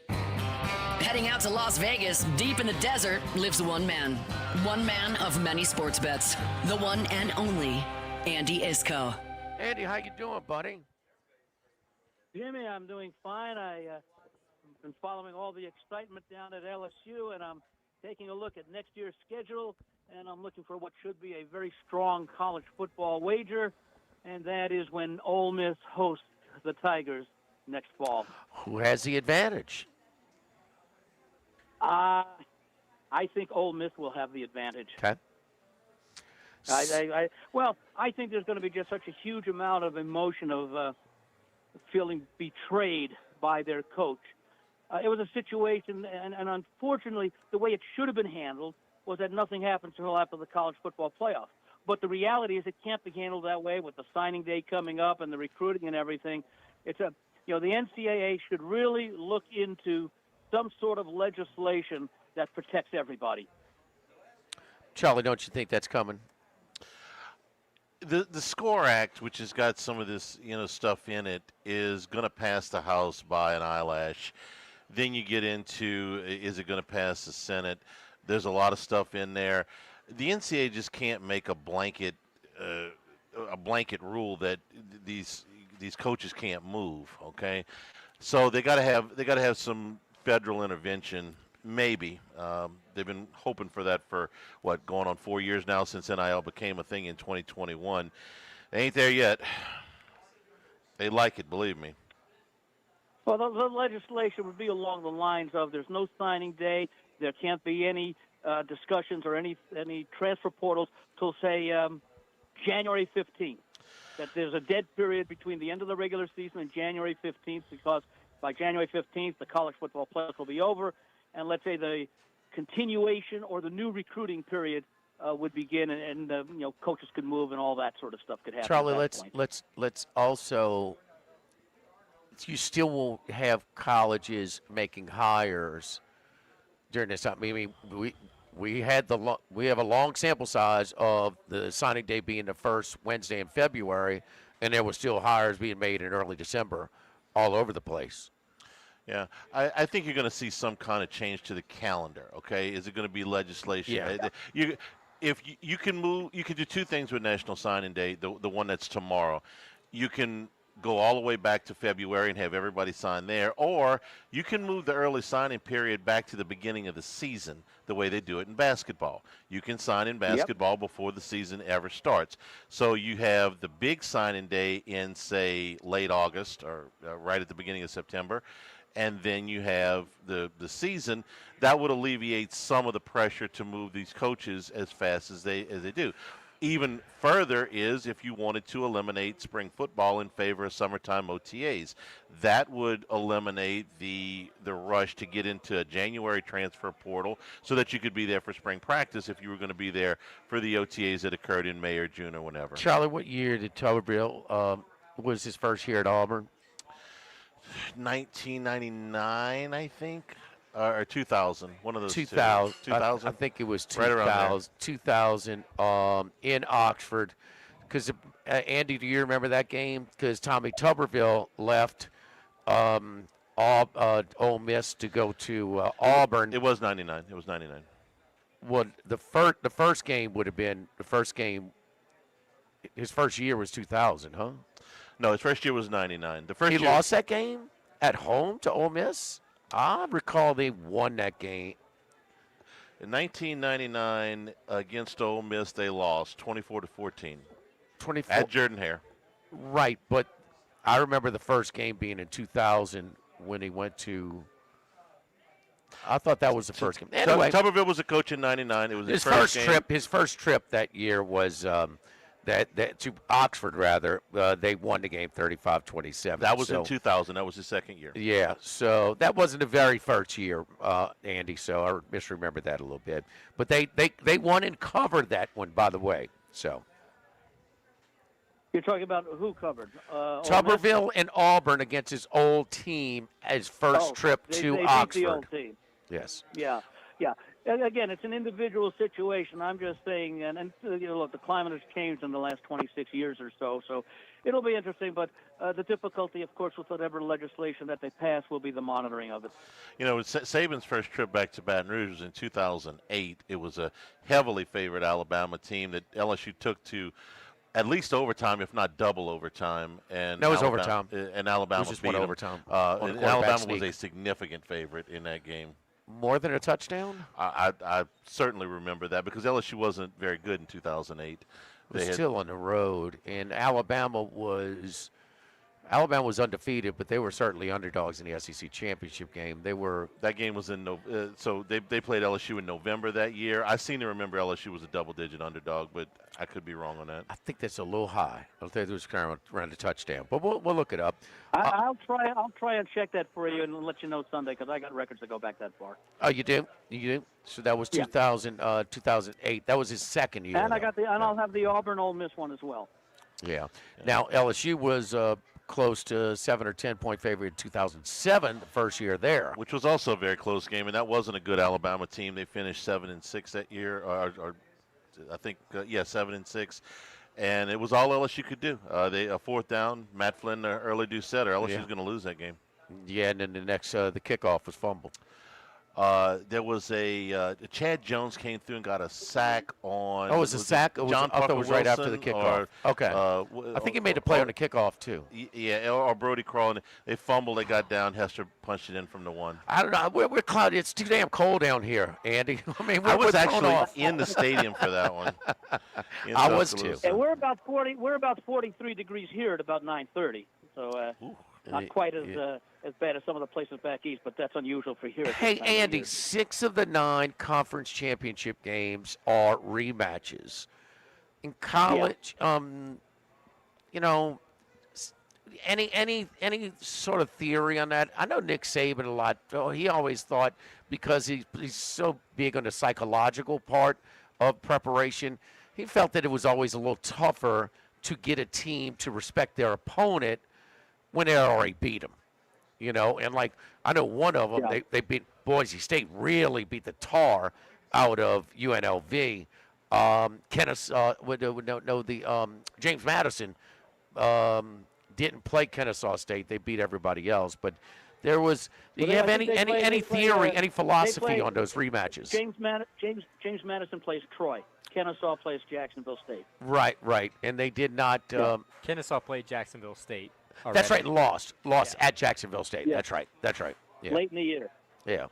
Heading out to Las Vegas, deep in the desert, lives one man. One man of many sports bets. The one and only Andy Iskoe. Andy, how you doing, buddy? Jimmy, I'm doing fine. I've been following all the excitement down at LSU, and I'm taking a look at next year's schedule, and I'm looking for what should be a very strong college football wager, and that is when Ole Miss hosts the Tigers next fall. Who has the advantage? I think Ole Miss will have the advantage. Okay. I think there's going to be just such a huge amount of emotion of feeling betrayed by their coach. It was a situation, and unfortunately, the way it should have been handled was that nothing happens until after the college football playoff. But the reality is it can't be handled that way with the signing day coming up and the recruiting and everything. The NCAA should really look into some sort of legislation that protects everybody. Charlie, don't you think that's coming? The SCORE Act, which has got some of this stuff in it, is going to pass the House by an eyelash. Then you get into, is it going to pass the Senate? There's a lot of stuff in there. The NCAA just can't make a blanket rule that these coaches can't move. Okay, so they got to have some federal intervention. Maybe they've been hoping for that for going on 4 years now since NIL became a thing in 2021. They ain't there yet. They like it, believe me. Well, the legislation would be along the lines of there's no signing day, there can't be any discussions or any transfer portals till say January 15th. That there's a dead period between the end of the regular season and January 15th, because by January 15th the college football playoffs will be over, and let's say the continuation or the new recruiting period would begin, and coaches could move and all that sort of stuff could happen. Charlie, at that point. let's also. You still won't have colleges making hires during this time. I mean, we have a long sample size of the signing day being the first Wednesday in February, and there were still hires being made in early December, all over the place. Yeah, I think you're going to see some kind of change to the calendar. Okay, is it going to be legislation? Yeah. If you can move, you can do two things with National Signing Day. The one that's tomorrow, you can go all the way back to February and have everybody sign there, or you can move the early signing period back to the beginning of the season, the way they do it in basketball. You can sign in basketball before the season ever starts. So you have the big signing day in, say, late August or right at the beginning of September, and then you have the season. That would alleviate some of the pressure to move these coaches as fast as they do. Even further is if you wanted to eliminate spring football in favor of summertime OTAs. That would eliminate the rush to get into a January transfer portal so that you could be there for spring practice if you were going to be there for the OTAs that occurred in May or June or whenever. Charlie, what year did Tuberville was his first year at Auburn? 1999, I think. Or 2000, one of those 2000. 2000? I think it was 2000. Right around there. 2000 in Oxford. Because, Andy, do you remember that game? Because Tommy Tuberville left Ole Miss to go to Auburn. It was 99. It was 99. Well, the first game would have been the first game. His first year was 2000, huh? No, his first year was 99. The first He year, lost that game at home to Ole Miss? I recall they won that game. In 1999 against Ole Miss, they lost 24-14 at Jordan Hare. Right, but I remember the first game being in 2000 when he went to. I thought that was the first game. Anyway, Tuberville was a coach in 99. It was his first game. trip. His first trip that year was that to Oxford, rather. They won the game 35-27. That was in 2000. That was his second year. Yeah, so that wasn't the very first year, Andy, so I misremember that a little bit. But they won and covered that one, by the way. So You're talking about who covered? Tuberville and Auburn against his old team, his first trip to they Oxford. Beat the old team. Yes. Yeah. And again, it's an individual situation. I'm just saying, and look, the climate has changed in the last 26 years or so it'll be interesting. But the difficulty, of course, with whatever legislation that they pass will be the monitoring of it. Saban's first trip back to Baton Rouge was in 2008. It was a heavily favored Alabama team that LSU took to at least overtime, if not double overtime. And No, it was Alabama, overtime. And Alabama It was just beat one them. overtime. And Alabama was a significant favorite in that game. More than a touchdown? I certainly remember that because LSU wasn't very good in 2008. It was still on the road, and Alabama was undefeated, but they were certainly underdogs in the SEC championship game. That game was in so they played LSU in November that year. I seem to remember LSU was a double-digit underdog, but I could be wrong on that. I think that's a little high. I think it was kind of around the touchdown, but we'll look it up. I'll try and check that for you and let you know Sunday because I got records that go back that far. Oh, you do? So that was 2008. That was his second year. And I'll have the Auburn Ole Miss one as well. Yeah. Now LSU was close to 7 or 10 point favorite in 2007, the first year there, which was also a very close game, and that wasn't a good Alabama team. They finished 7-6 that year, or I think 7-6. And it was all LSU could do. A fourth down, Matt Flynn, early due setter. LSU was going to lose that game. Yeah, and then the kickoff was fumbled. There was Chad Jones came through and got a sack on. Oh, it was a sack? I thought it was right after the kickoff. Okay. I think he made a play on the kickoff, too. Yeah, or Brody Crowell. They fumbled. They got down. Hester punched it in from the one. I don't know. We're cloudy. It's too damn cold down here, Andy. I mean, I was actually in the stadium for that one. I was, too. And we're about 43 degrees here at about 9:30. So Not quite as bad as some of the places back east, but that's unusual for here. Hey, Andy, 6 of the 9 conference championship games are rematches. In college, you know, any sort of theory on that? I know Nick Saban a lot. He always thought, because he's so big on the psychological part of preparation, he felt that it was always a little tougher to get a team to respect their opponent when they already beat them. You know, and like I know one of them, they beat Boise State, really beat the tar out of UNLV. James Madison didn't play Kennesaw State. They beat everybody else. But there was. Do you have any theory, any philosophy on those rematches? James Madison plays Troy. Kennesaw plays Jacksonville State. Right. And they did not. Kennesaw played Jacksonville State. Already. That's right. Lost at Jacksonville State. Yeah. That's right. Yeah. Late in the year. Yeah.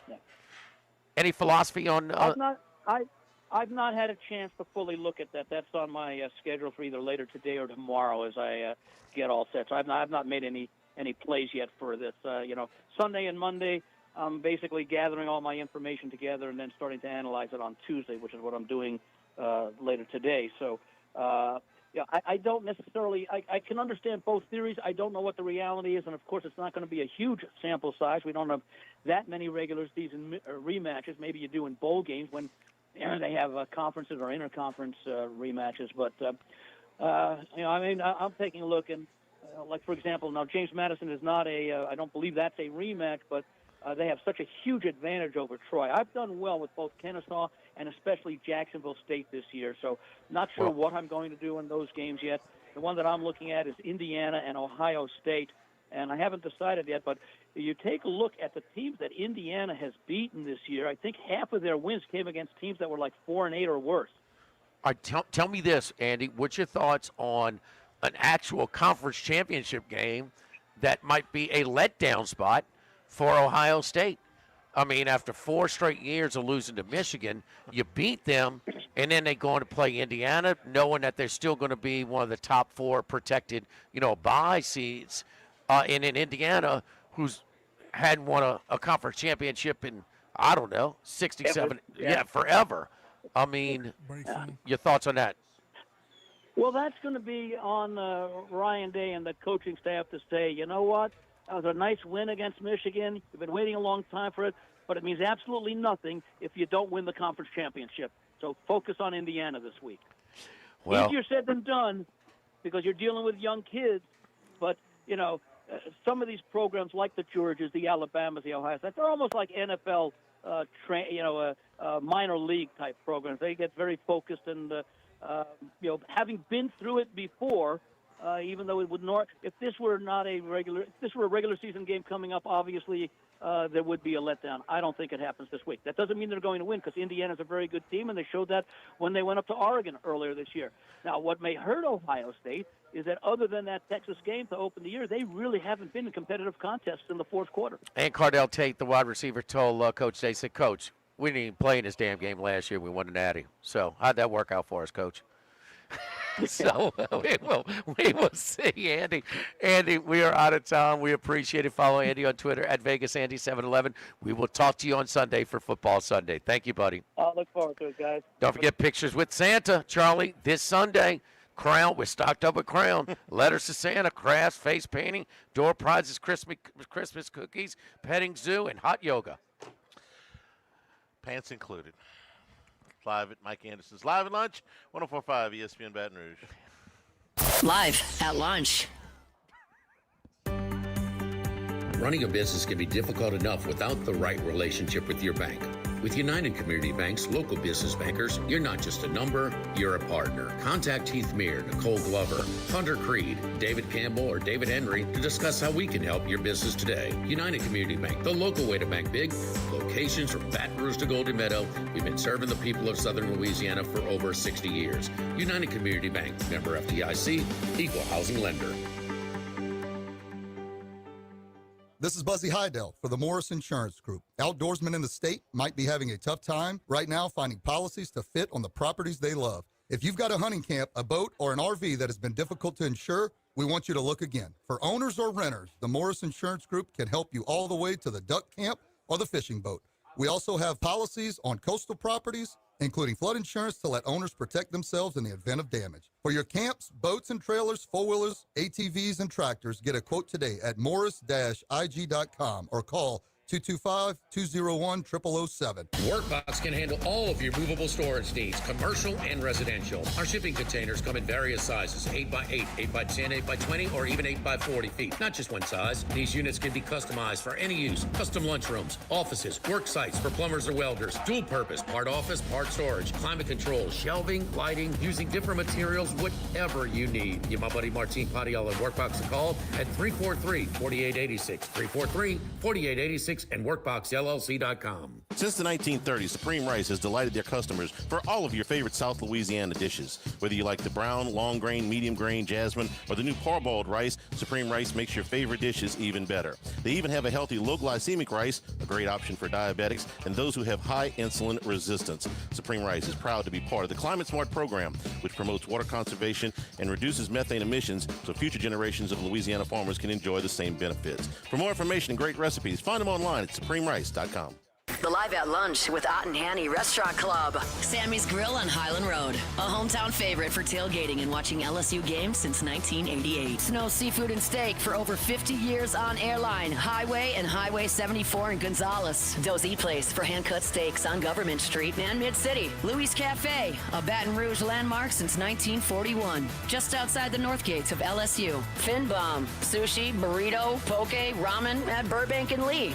Any philosophy on? I've not had a chance to fully look at that. That's on my schedule for either later today or tomorrow as I get all set. So I've not made any plays yet for this. Sunday and Monday, I'm basically gathering all my information together and then starting to analyze it on Tuesday, which is what I'm doing later today. So. I don't necessarily. I can understand both theories. I don't know what the reality is, and of course, it's not going to be a huge sample size. We don't have that many regular season rematches. Maybe you do in bowl games when they have conferences or interconference rematches. But I'm taking a look, and like for example, now James Madison is not I don't believe that's a rematch, but they have such a huge advantage over Troy. I've done well with both Kennesaw and especially Jacksonville State this year, so not sure what I'm going to do in those games yet. The one that I'm looking at is Indiana and Ohio State, and I haven't decided yet, but you take a look at the teams that Indiana has beaten this year, I think half of their wins came against teams that were like 4-8 or worse. All right, tell me this, Andy. What's your thoughts on an actual conference championship game that might be a letdown spot for Ohio State? I mean, after 4 straight years of losing to Michigan, you beat them, and then they go on to play Indiana, knowing that they're still going to be one of the top 4 protected, bye seeds. And in Indiana, who's hadn't won a conference championship in, I don't know, 67, forever. I mean, your thoughts on that? Well, that's going to be on Ryan Day and the coaching staff to say, you know what? That was a nice win against Michigan. You've been waiting a long time for it, but it means absolutely nothing if you don't win the conference championship. So focus on Indiana this week. Well, easier said than done because you're dealing with young kids, but, some of these programs like the Georgias, the Alabamas, the Ohio State, they're almost like NFL, minor league type programs. They get very focused and, having been through it before, even though it would not, if this were a regular season game coming up, obviously there would be a letdown. I don't think it happens this week. That doesn't mean they're going to win because Indiana's a very good team, and they showed that when they went up to Oregon earlier this year. Now, what may hurt Ohio State is that other than that Texas game to open the year, they really haven't been in competitive contests in the fourth quarter. And Cardell Tate, the wide receiver, told Coach Day, said, Coach, we didn't even play in this damn game last year. We won the Natty. So how'd that work out for us, Coach? So we will see, Andy. Andy, we are out of time. We appreciate it. Follow Andy on Twitter at VegasAndy711. We will talk to you on Sunday for Football Sunday. Thank you, buddy. I'll look forward to it, guys. Don't forget pictures with Santa, Charlie, this Sunday. Crown, we're stocked up with Crown. Letters to Santa, crafts, face painting, door prizes, Christmas cookies, petting zoo, and hot yoga. Pants included. Live at Mike Anderson's Live at Lunch, 104.5 ESPN Baton Rouge. Live at lunch. Running a business can be difficult enough without the right relationship with your bank. With United Community Bank's local business bankers, you're not just a number, you're a partner. Contact Heath Meir, Nicole Glover, Hunter Creed, David Campbell, or David Henry to discuss how we can help your business today. United Community Bank, the local way to bank big. Locations from Baton Rouge to Golden Meadow. We've been serving the people of Southern Louisiana for over 60 years. United Community Bank, member FDIC, equal housing lender. This is Buzzy Hydell for the Morris Insurance Group. Outdoorsmen in the state might be having a tough time right now finding policies to fit on the properties they love. If you've got a hunting camp, a boat, or an RV that has been difficult to insure, we want you to look again. For owners or renters, the Morris Insurance Group can help you all the way to the duck camp or the fishing boat. We also have policies on coastal properties, including flood insurance to let owners protect themselves in the event of damage. For your camps, boats and trailers, four-wheelers, ATVs, and tractors, get a quote today at morris-ig.com or call 225-201-0007. Workbox can handle all of your movable storage needs, commercial and residential. Our shipping containers come in various sizes, 8x8, 8x10, 8x20, or even 8x40 feet. Not just one size. These units can be customized for any use. Custom lunchrooms, offices, work sites for plumbers or welders, dual purpose, part office, part storage, climate control, shelving, lighting, using different materials, whatever you need. Give my buddy Martin Padial at Workbox a call at 343-4886, 343-4886, and workboxllc.com. Since the 1930s, Supreme Rice has delighted their customers for all of your favorite South Louisiana dishes. Whether you like the brown, long grain, medium grain, jasmine, or the new parboiled rice, Supreme Rice makes your favorite dishes even better. They even have a healthy low glycemic rice, a great option for diabetics and those who have high insulin resistance. Supreme Rice is proud to be part of the Climate Smart program, which promotes water conservation and reduces methane emissions so future generations of Louisiana farmers can enjoy the same benefits. For more information and great recipes, find them online at supremerice.com. The Live at Lunch with Ott and Hanny Restaurant Club. Sammy's Grill on Highland Road. A hometown favorite for tailgating and watching LSU games since 1988. Snow Seafood and Steak for over 50 years on Airline, Highway, and Highway 74 in Gonzales. Dozy Place for hand-cut steaks on Government Street and Mid-City. Louis Cafe, a Baton Rouge landmark since 1941. Just outside the north gates of LSU. Fin Bomb, sushi, burrito, poke, ramen at Burbank and Lee.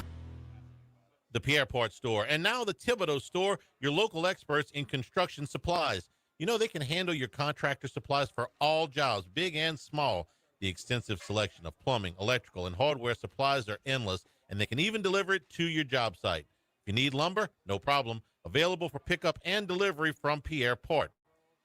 The Pierrepont Store, and now the Thibodeau Store, your local experts in construction supplies. You know they can handle your contractor supplies for all jobs, big and small. The extensive selection of plumbing, electrical, and hardware supplies are endless, and they can even deliver it to your job site. If you need lumber, no problem. Available for pickup and delivery from Pierrepont.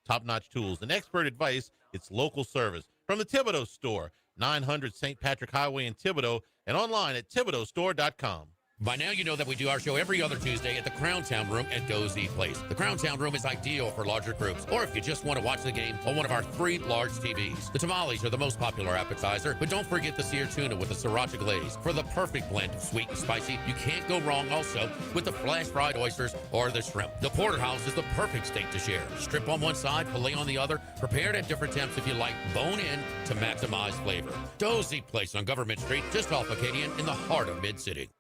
Top-notch tools and expert advice, it's local service. From the Thibodeau Store, 900 St. Patrick Highway in Thibodeau, and online at thibodeaustore.com. By now, you know that we do our show every other Tuesday at the Crown Town Room at Dozy Place. The Crown Town Room is ideal for larger groups, or if you just want to watch the game on one of our 3 large TVs. The tamales are the most popular appetizer, but don't forget the seared tuna with the sriracha glaze. For the perfect blend of sweet and spicy, you can't go wrong also with the flash-fried oysters or the shrimp. The porterhouse is the perfect steak to share. Strip on one side, filet on the other, prepared at different temps if you like, bone in to maximize flavor. Dozy Place on Government Street, just off Acadian in the heart of Mid-City.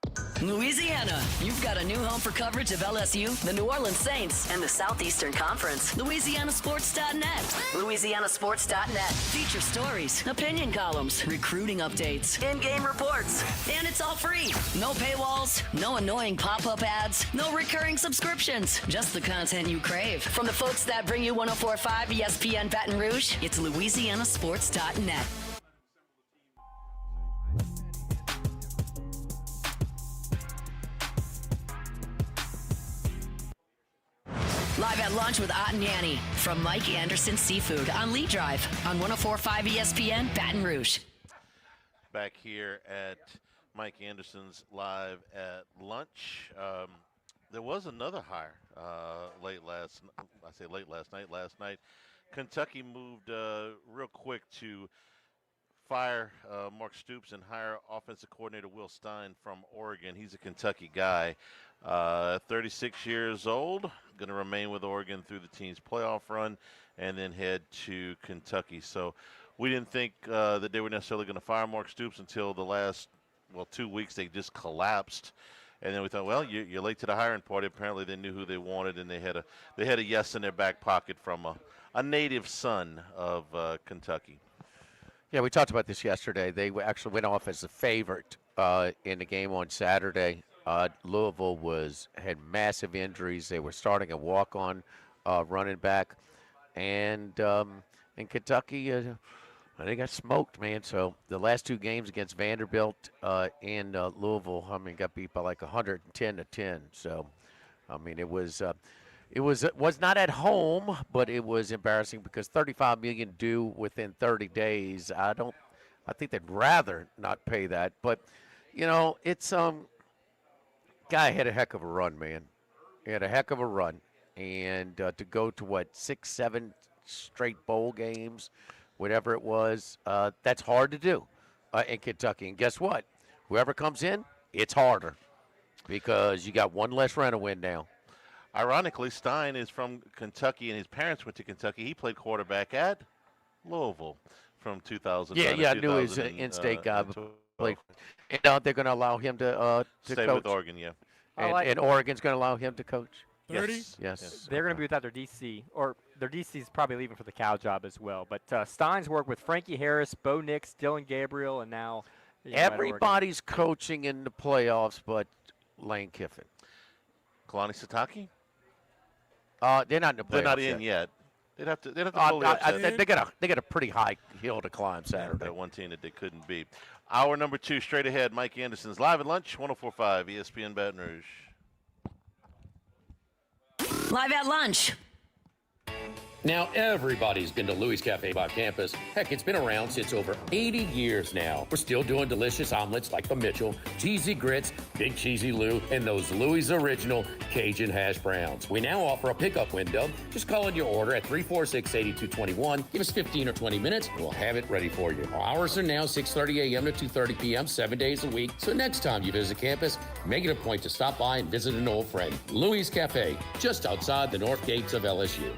Louisiana, you've got a new home for coverage of LSU, the New Orleans Saints, and the Southeastern Conference. LouisianaSports.net. LouisianaSports.net. Feature stories, opinion columns, recruiting updates, in-game reports. And it's all free. No paywalls, no annoying pop-up ads, no recurring subscriptions. Just the content you crave. From the folks that bring you 104.5 ESPN Baton Rouge, it's LouisianaSports.net. Live at Lunch with Ott and Yanni from Mike Anderson Seafood on Lee Drive on 104.5 ESPN Baton Rouge. Back here at Mike Anderson's Live at Lunch. There was another hire last night. Kentucky moved real quick to fire Mark Stoops and hire offensive coordinator Will Stein from Oregon. He's a Kentucky guy. 36 years old, going to remain with Oregon through the team's playoff run and then head to Kentucky. So we didn't think that they were necessarily going to fire Mark Stoops until the last, 2 weeks. They just collapsed. And then we thought, well, you're late to the hiring party. Apparently they knew who they wanted, and they had a yes in their back pocket from a native son of Kentucky. Yeah, we talked about this yesterday. They actually went off as a favorite in the game on Saturday. Louisville had massive injuries. They were starting a walk-on running back, and in Kentucky, they got smoked, man. So the last 2 games against Vanderbilt and Louisville, got beat by like 110-10. So, it was not at home, but it was embarrassing because $35 million due within 30 days. I think they'd rather not pay that, but it's guy had a heck of a run, man. He had a heck of a run, and to go to 6-7 straight bowl games, whatever it was. That's hard to do in Kentucky. And guess what? Whoever comes in, it's harder because you got one less run to win now. Ironically, Stein is from Kentucky, and his parents went to Kentucky. He played quarterback at Louisville from 2000. Yeah, I knew he was an in-state guy. Played, and they're going to allow him to stay coach. with Oregon, yeah. And Oregon's going to allow him to coach. 30? Yes. They're going to be without their DC, or their DC is probably leaving for the Cal job as well. But Stein's worked with Frankie Harris, Bo Nix, Dylan Gabriel, and now everybody's coaching in the playoffs but Lane Kiffin. Kalani Sitake? They're not in the playoffs. They're not in yet. They'd have to fully upset. They got a pretty high hill to climb Saturday. That one team that they couldn't beat. Hour number 2, straight ahead. Mike Anderson's Live at Lunch, 104.5 ESPN Baton Rouge. Live at Lunch. Now, everybody's been to Louis Cafe by campus. Heck, it's been around since over 80 years now. We're still doing delicious omelets like the Mitchell, cheesy grits, big cheesy Lou, and those Louis original Cajun hash browns. We now offer a pickup window. Just call in your order at 346-8221. Give us 15 or 20 minutes, and we'll have it ready for you. Our hours are now 6:30 a.m. to 2:30 p.m., 7 days a week. So next time you visit campus, make it a point to stop by and visit an old friend. Louis Cafe, just outside the north gates of LSU.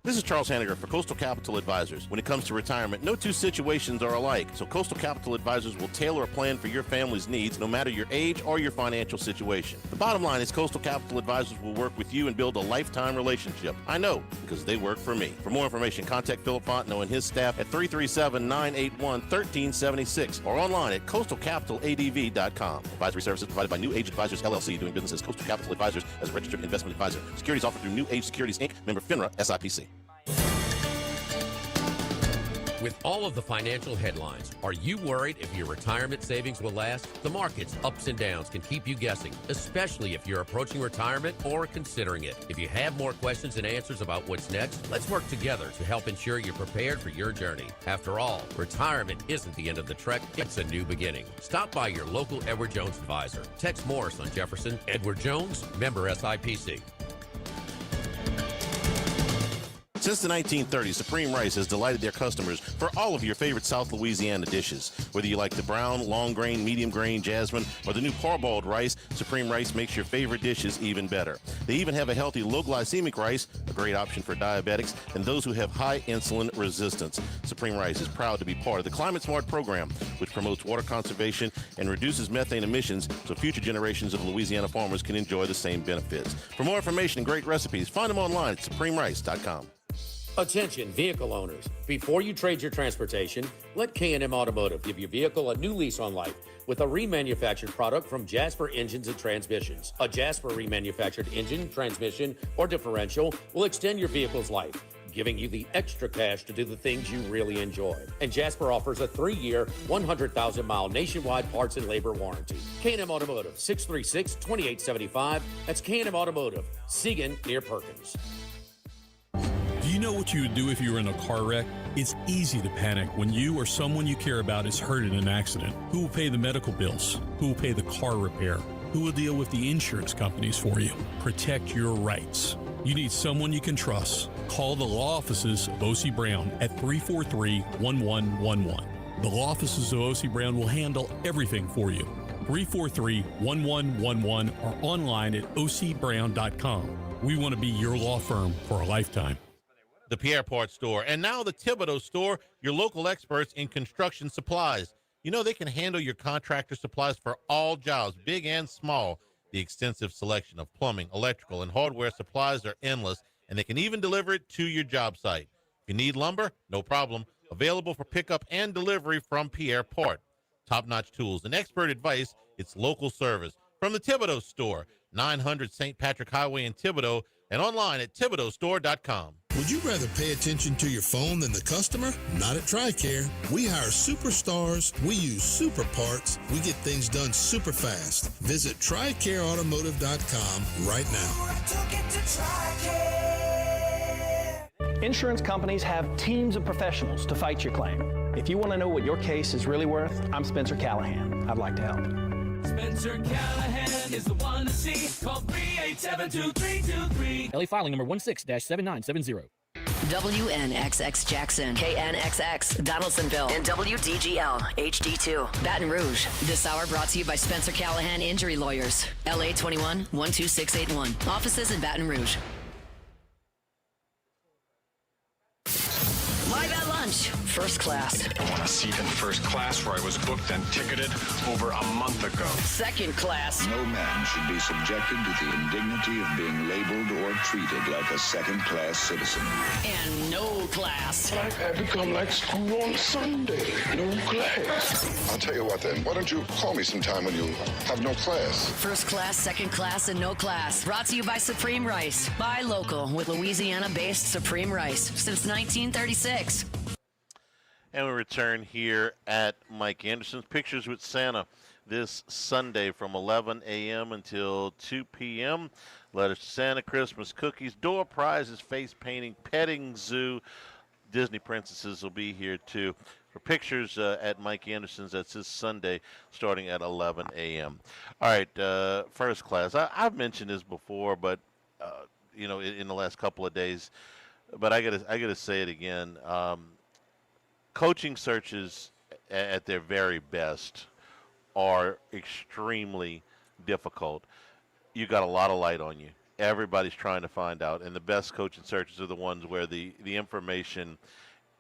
This is Charles Hanniger for Coastal Capital Advisors. When it comes to retirement, no two situations are alike, so Coastal Capital Advisors will tailor a plan for your family's needs, no matter your age or your financial situation. The bottom line is Coastal Capital Advisors will work with you and build a lifetime relationship. I know, because they work for me. For more information, contact Philip Fontenot and his staff at 337-981-1376 or online at coastalcapitaladv.com. Advisory services provided by New Age Advisors, LLC, doing business as Coastal Capital Advisors as a registered investment advisor. Securities offered through New Age Securities, Inc., member FINRA, SIPC. With all of the financial headlines, are you worried if your retirement savings will last? The market's ups and downs can keep you guessing, especially if you're approaching retirement or considering it. If you have more questions and answers about what's next, let's work together to help ensure you're prepared for your journey. After all, retirement isn't the end of the trek, it's a new beginning. Stop by your local Edward Jones advisor. Tex Morris on Jefferson. Edward Jones, member SIPC. Since the 1930s, Supreme Rice has delighted their customers for all of your favorite South Louisiana dishes. Whether you like the brown, long grain, medium grain, jasmine, or the new parboiled rice, Supreme Rice makes your favorite dishes even better. They even have a healthy low glycemic rice, a great option for diabetics and those who have high insulin resistance. Supreme Rice is proud to be part of the Climate Smart program, which promotes water conservation and reduces methane emissions so future generations of Louisiana farmers can enjoy the same benefits. For more information and great recipes, find them online at supremerice.com. Attention vehicle owners. Before you trade your transportation, let K&M Automotive give your vehicle a new lease on life with a remanufactured product from Jasper Engines and Transmissions. A Jasper remanufactured engine, transmission, or differential will extend your vehicle's life, giving you the extra cash to do the things you really enjoy. And Jasper offers a 3-year, 100,000-mile nationwide parts and labor warranty. K&M Automotive, 636-2875. That's K&M Automotive, Siegen near Perkins. Do you know what you would do if you were in a car wreck? It's easy to panic when you or someone you care about is hurt in an accident. Who will pay the medical bills? Who will pay the car repair? Who will deal with the insurance companies for you? Protect your rights. You need someone you can trust. Call the law offices of O.C. Brown at 343-1111. The law offices of O.C. Brown will handle everything for you. 343-1111 or online at ocbrown.com. We want to be your law firm for a lifetime. The Pierre Part Store, and now the Thibodeau Store, your local experts in construction supplies. You know they can handle your contractor supplies for all jobs, big and small. The extensive selection of plumbing, electrical, and hardware supplies are endless, and they can even deliver it to your job site. If you need lumber, no problem. Available for pickup and delivery from Pierre Part. Top-notch tools and expert advice, it's local service. From the Thibodeau Store, 900 St. Patrick Highway in Thibodeau, and online at thibodeaustore.com. Would you rather pay attention to your phone than the customer? Not at TRICARE. We hire superstars. We use super parts. We get things done super fast. Visit TRICAREautomotive.com right now. Insurance companies have teams of professionals to fight your claim. If you want to know what your case is really worth, I'm Spencer Callahan. I'd like to help. Spencer Callahan is the one to see. Call 387-2323. LA filing number 16-7970. WNXX Jackson, KNXX Donaldsonville, and WDGL HD2 Baton Rouge. This hour brought to you by Spencer Callahan Injury Lawyers, LA 21 12681. Offices in Baton Rouge. Live at lunch, first class. I want a seat in first class where I was booked and ticketed over a month ago. Second class. No man should be subjected to the indignity of being labeled or treated like a second-class citizen. And no class. Life had become like school on Sunday. No class. I'll tell you what then. Why don't you call me sometime when you have no class? First class, second class, and no class. Brought to you by Supreme Rice. Buy local with Louisiana-based Supreme Rice since 1936. And we return here at Mike Anderson's Pictures with Santa this Sunday from 11 a.m. until 2 p.m. Letters to Santa, Christmas cookies, door prizes, face painting, petting zoo. Disney princesses will be here too. For Pictures at Mike Anderson's, that's this Sunday starting at 11 a.m. All right, first class. I've mentioned this before, but in the last couple of days, but I gotta say it again. Coaching searches at their very best are extremely difficult. You got a lot of light on you. Everybody's trying to find out, and the best coaching searches are the ones where the information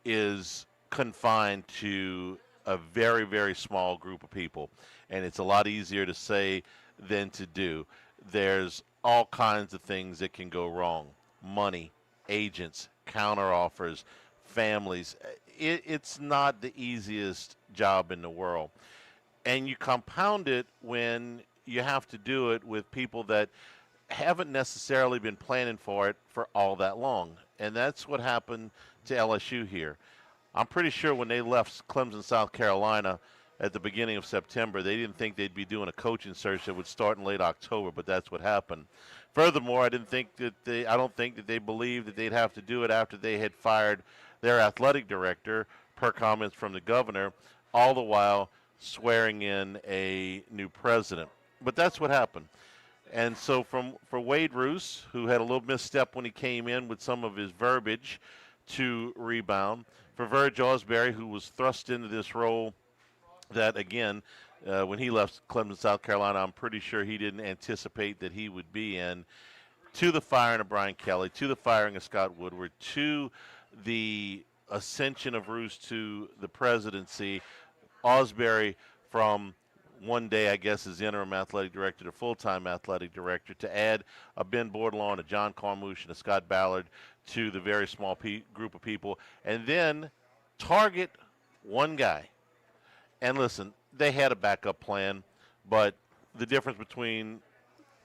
is confined to a very, very small group of people, and it's a lot easier to say than to do. There's all kinds of things that can go wrong. Money, agents, counteroffers, families. It's not the easiest job in the world. And you compound it when you have to do it with people that haven't necessarily been planning for it for all that long. And that's what happened to LSU here. I'm pretty sure when they left Clemson, South Carolina at the beginning of September, they didn't think they'd be doing a coaching search that would start in late October, but that's what happened. Furthermore, I don't think that they believed that they'd have to do it after they had fired their athletic director, per comments from the governor, all the while swearing in a new president. But that's what happened. And so for Wade Roos, who had a little misstep when he came in with some of his verbiage to rebound, for Verge Osbury, who was thrust into this role that, again, when he left Clemson, South Carolina, I'm pretty sure he didn't anticipate that he would be in, to the firing of Brian Kelly, to the firing of Scott Woodward, to the ascension of Roos to the presidency, Osbury from one day, I guess, as interim athletic director to full-time athletic director, to add a Ben Bordelon, a John Carmouche, and a Scott Ballard to the very small group of people, and then target one guy. And listen, they had a backup plan, but the difference between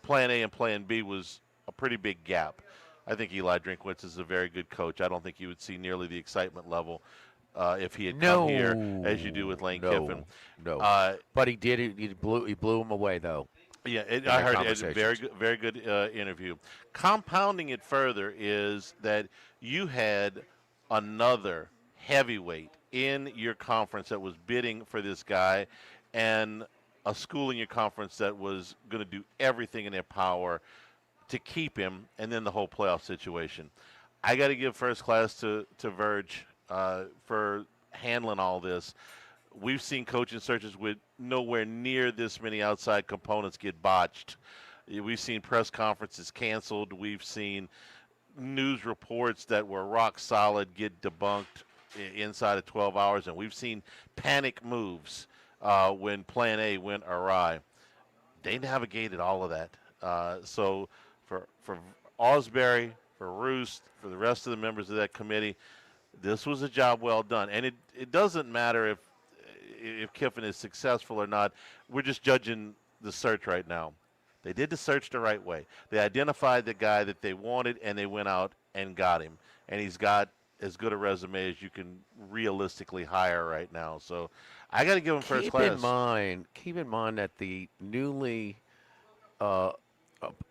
plan A and plan B was a pretty big gap. I think Eli Drinkwitz is a very good coach. I don't think you would see nearly the excitement level if he had come here as you do with Lane Kiffin. No, but he did. He blew him away, though. Yeah, I heard it. A very good interview. Compounding it further is that you had another heavyweight in your conference that was bidding for this guy, and a school in your conference that was going to do everything in their power to keep him, and then the whole playoff situation. I got to give first class to Verge for handling all this. We've seen coaching searches with nowhere near this many outside components get botched. We've seen press conferences canceled. We've seen news reports that were rock solid get debunked inside of 12 hours, and we've seen panic moves when Plan A went awry. They navigated all of that. So for Osbury, for Roos, for the rest of the members of that committee, this was a job well done. And it doesn't matter if Kiffin is successful or not. We're just judging the search right now. They did the search the right way. They identified the guy that they wanted, and they went out and got him. And he's got as good a resume as you can realistically hire right now. So I got to give him first class. Keep in mind that the newly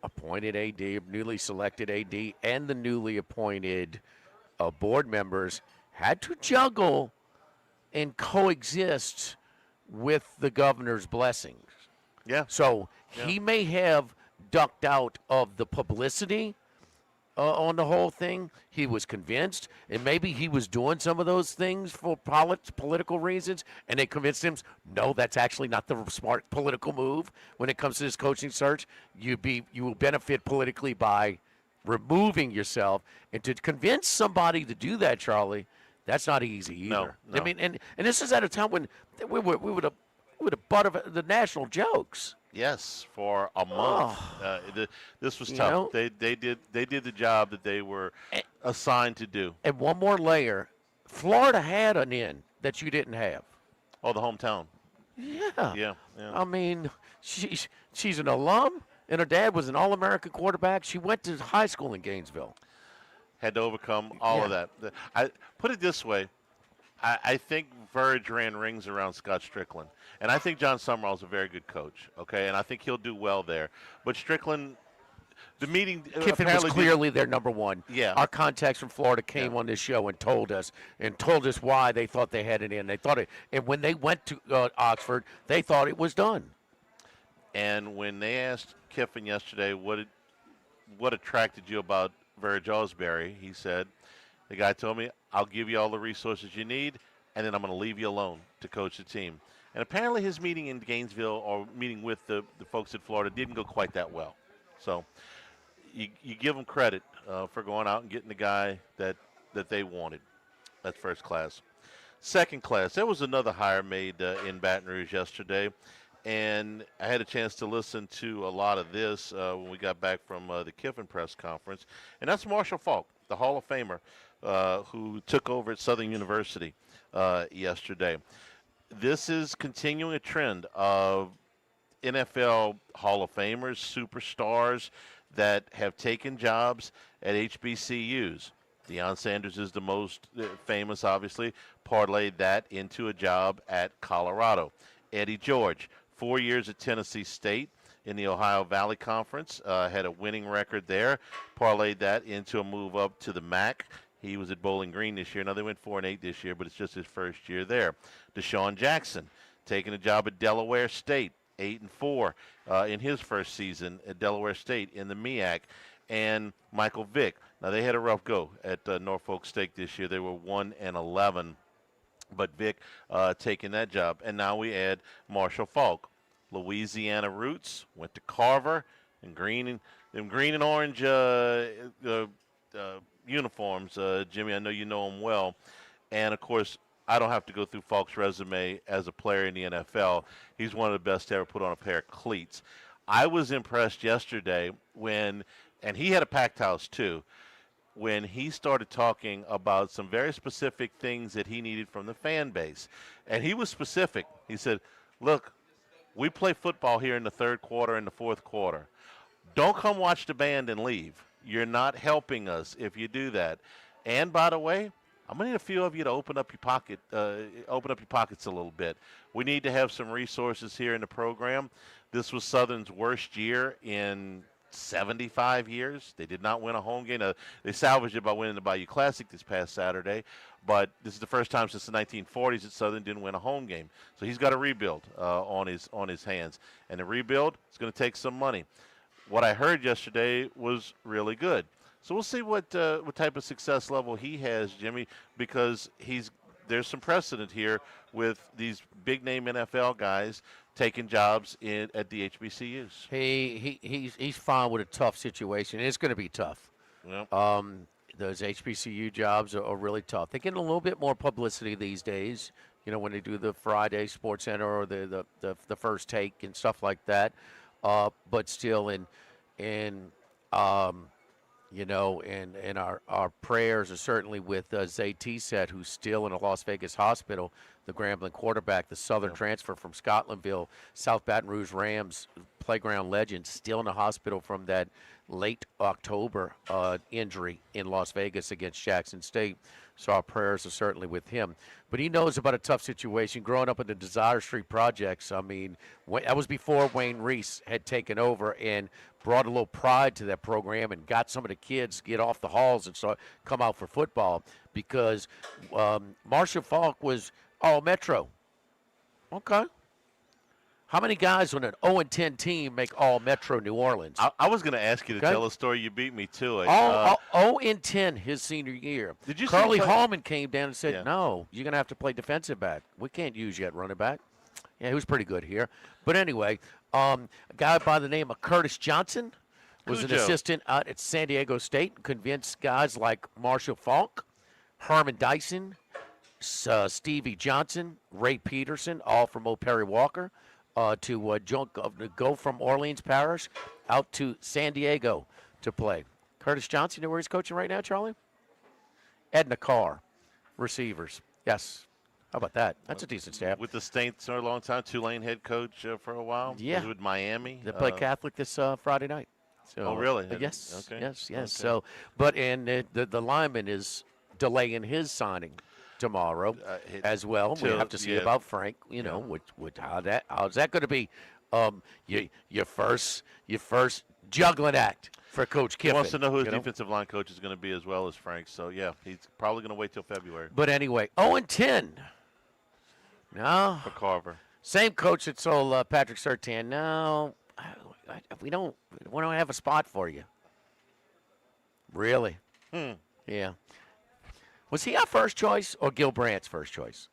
appointed AD, newly selected AD, and the newly appointed board members had to juggle and coexist with the governor's blessings. Yeah. So he may have ducked out of the publicity on the whole thing. He was convinced, and maybe he was doing some of those things for political reasons, and they convinced him, no, that's actually not the smart political move when it comes to this coaching search. You will benefit politically by removing yourself, and to convince somebody to do that, Charlie, that's not easy either. No. I mean, and this is at a time when we would have butt of the national jokes. Yes, for a month. This was tough. They did the job that they were assigned to do. And one more layer, Florida had an in that you didn't have. Oh, the hometown. Yeah. Yeah. I mean, she's an alum, and her dad was an All-American quarterback. She went to high school in Gainesville. Had to overcome all of that. I put it this way. I think Verge ran rings around Scott Strickland. And I think John Summerall's a very good coach, okay? And I think he'll do well there. But Strickland, the meeting Kiffin was clearly their number one. Yeah. Our contacts from Florida came on this show and told us why they thought they had it in. They thought it, and when they went to Oxford, they thought it was done. And when they asked Kiffin yesterday what attracted you about Verge Osbury, he said, the guy told me, I'll give you all the resources you need, and then I'm going to leave you alone to coach the team. And apparently his meeting in Gainesville or meeting with the folks at Florida didn't go quite that well. So you give them credit for going out and getting the guy that they wanted. That's first class. Second class, there was another hire made in Baton Rouge yesterday. And I had a chance to listen to a lot of this when we got back from the Kiffin press conference. And that's Marshall Faulk, the Hall of Famer, who took over at Southern University yesterday. This is continuing a trend of NFL Hall of Famers, superstars that have taken jobs at HBCUs. Deion Sanders is the most famous, obviously, parlayed that into a job at Colorado. Eddie George, 4 years at Tennessee State in the Ohio Valley Conference, had a winning record there, parlayed that into a move up to the MAC. He was at Bowling Green this year. Now, they went 4-8 this year, but it's just his first year there. Deshaun Jackson, taking a job at Delaware State, 8-4 in his first season at Delaware State in the MEAC. And Michael Vick. Now, they had a rough go at Norfolk State this year. They were 1-11. But Vick taking that job. And now we add Marshall Faulk. Louisiana roots, went to Carver, and green and orange uniforms. Jimmy, I know you know him well. And, of course, I don't have to go through Faulk's resume as a player in the NFL. He's one of the best to ever put on a pair of cleats. I was impressed yesterday and he had a packed house too, when he started talking about some very specific things that he needed from the fan base. And he was specific. He said, look, we play football here in the third quarter and the fourth quarter. Don't come watch the band and leave. You're not helping us if you do that. And by the way, I'm gonna need a few of you to open up your pockets a little bit. We need to have some resources here in the program. This was Southern's worst year in 75 years. They did not win a home game. They salvaged it by winning the Bayou Classic this past Saturday, but this is the first time since the 1940s that Southern didn't win a home game. So he's got a rebuild on his hands, and the rebuild is going to take some money. What I heard yesterday was really good. So we'll see what type of success level he has, Jimmy, because there's some precedent here with these big-name NFL guys taking jobs at the HBCUs. He's fine with a tough situation. It's going to be tough. Yep. Those HBCU jobs are really tough. They're getting a little bit more publicity these days. You know, when they do the Friday Sports Center or the First Take and stuff like that. But still, you know, and our prayers are certainly with Zay T-Set, who's still in a Las Vegas hospital, the Grambling quarterback, the Southern transfer from Scotlandville, South Baton Rouge Rams playground legend, still in the hospital from that late October injury in Las Vegas against Jackson State. So our prayers are certainly with him. But he knows about a tough situation. Growing up in the Desire Street projects, I mean, that was before Wayne Reese had taken over and brought a little pride to that program and got some of the kids get off the halls and come out for football, because Marshall Faulk was all Metro. Okay. How many guys on an 0-10 team make all Metro New Orleans? I was going to ask you to Okay. tell a story. You beat me to it. All 0-10 his senior year. Did you see Curly him play- Hallman came down and said, Yeah. no, you're going to have to play defensive back. We can't use you at running back. Yeah, he was pretty good here. But anyway, a guy by the name of Curtis Johnson was an Cujo. assistant out at San Diego State and convinced guys like Marshall Falk, Herman Dyson, Stevie Johnson, Ray Peterson, all from Old Perry Walker, to go from Orleans Parish out to San Diego to play. Curtis Johnson, you know where he's coaching right now, Charlie? Edna Carr, receivers. Yes. How about that? That's a decent staff. With the Saints for a long time, Tulane head coach for a while. Yeah. Was with Miami. They play Catholic this Friday night. So, Oh, really? yes. Okay. Yes. Okay. So, but the lineman is delaying his signing tomorrow as well. We have to see about Frank. You know, how's that going to be? Your first juggling act for Coach Kiffin. He wants to know who his defensive line coach is going to be as well as Frank. So yeah, he's probably going to wait till February. But anyway, 0-10. No. For Carver. Same coach that sold Patrick Surtain. No, we don't have a spot for you. Really? Yeah. Was he our first choice or Gil Brandt's first choice?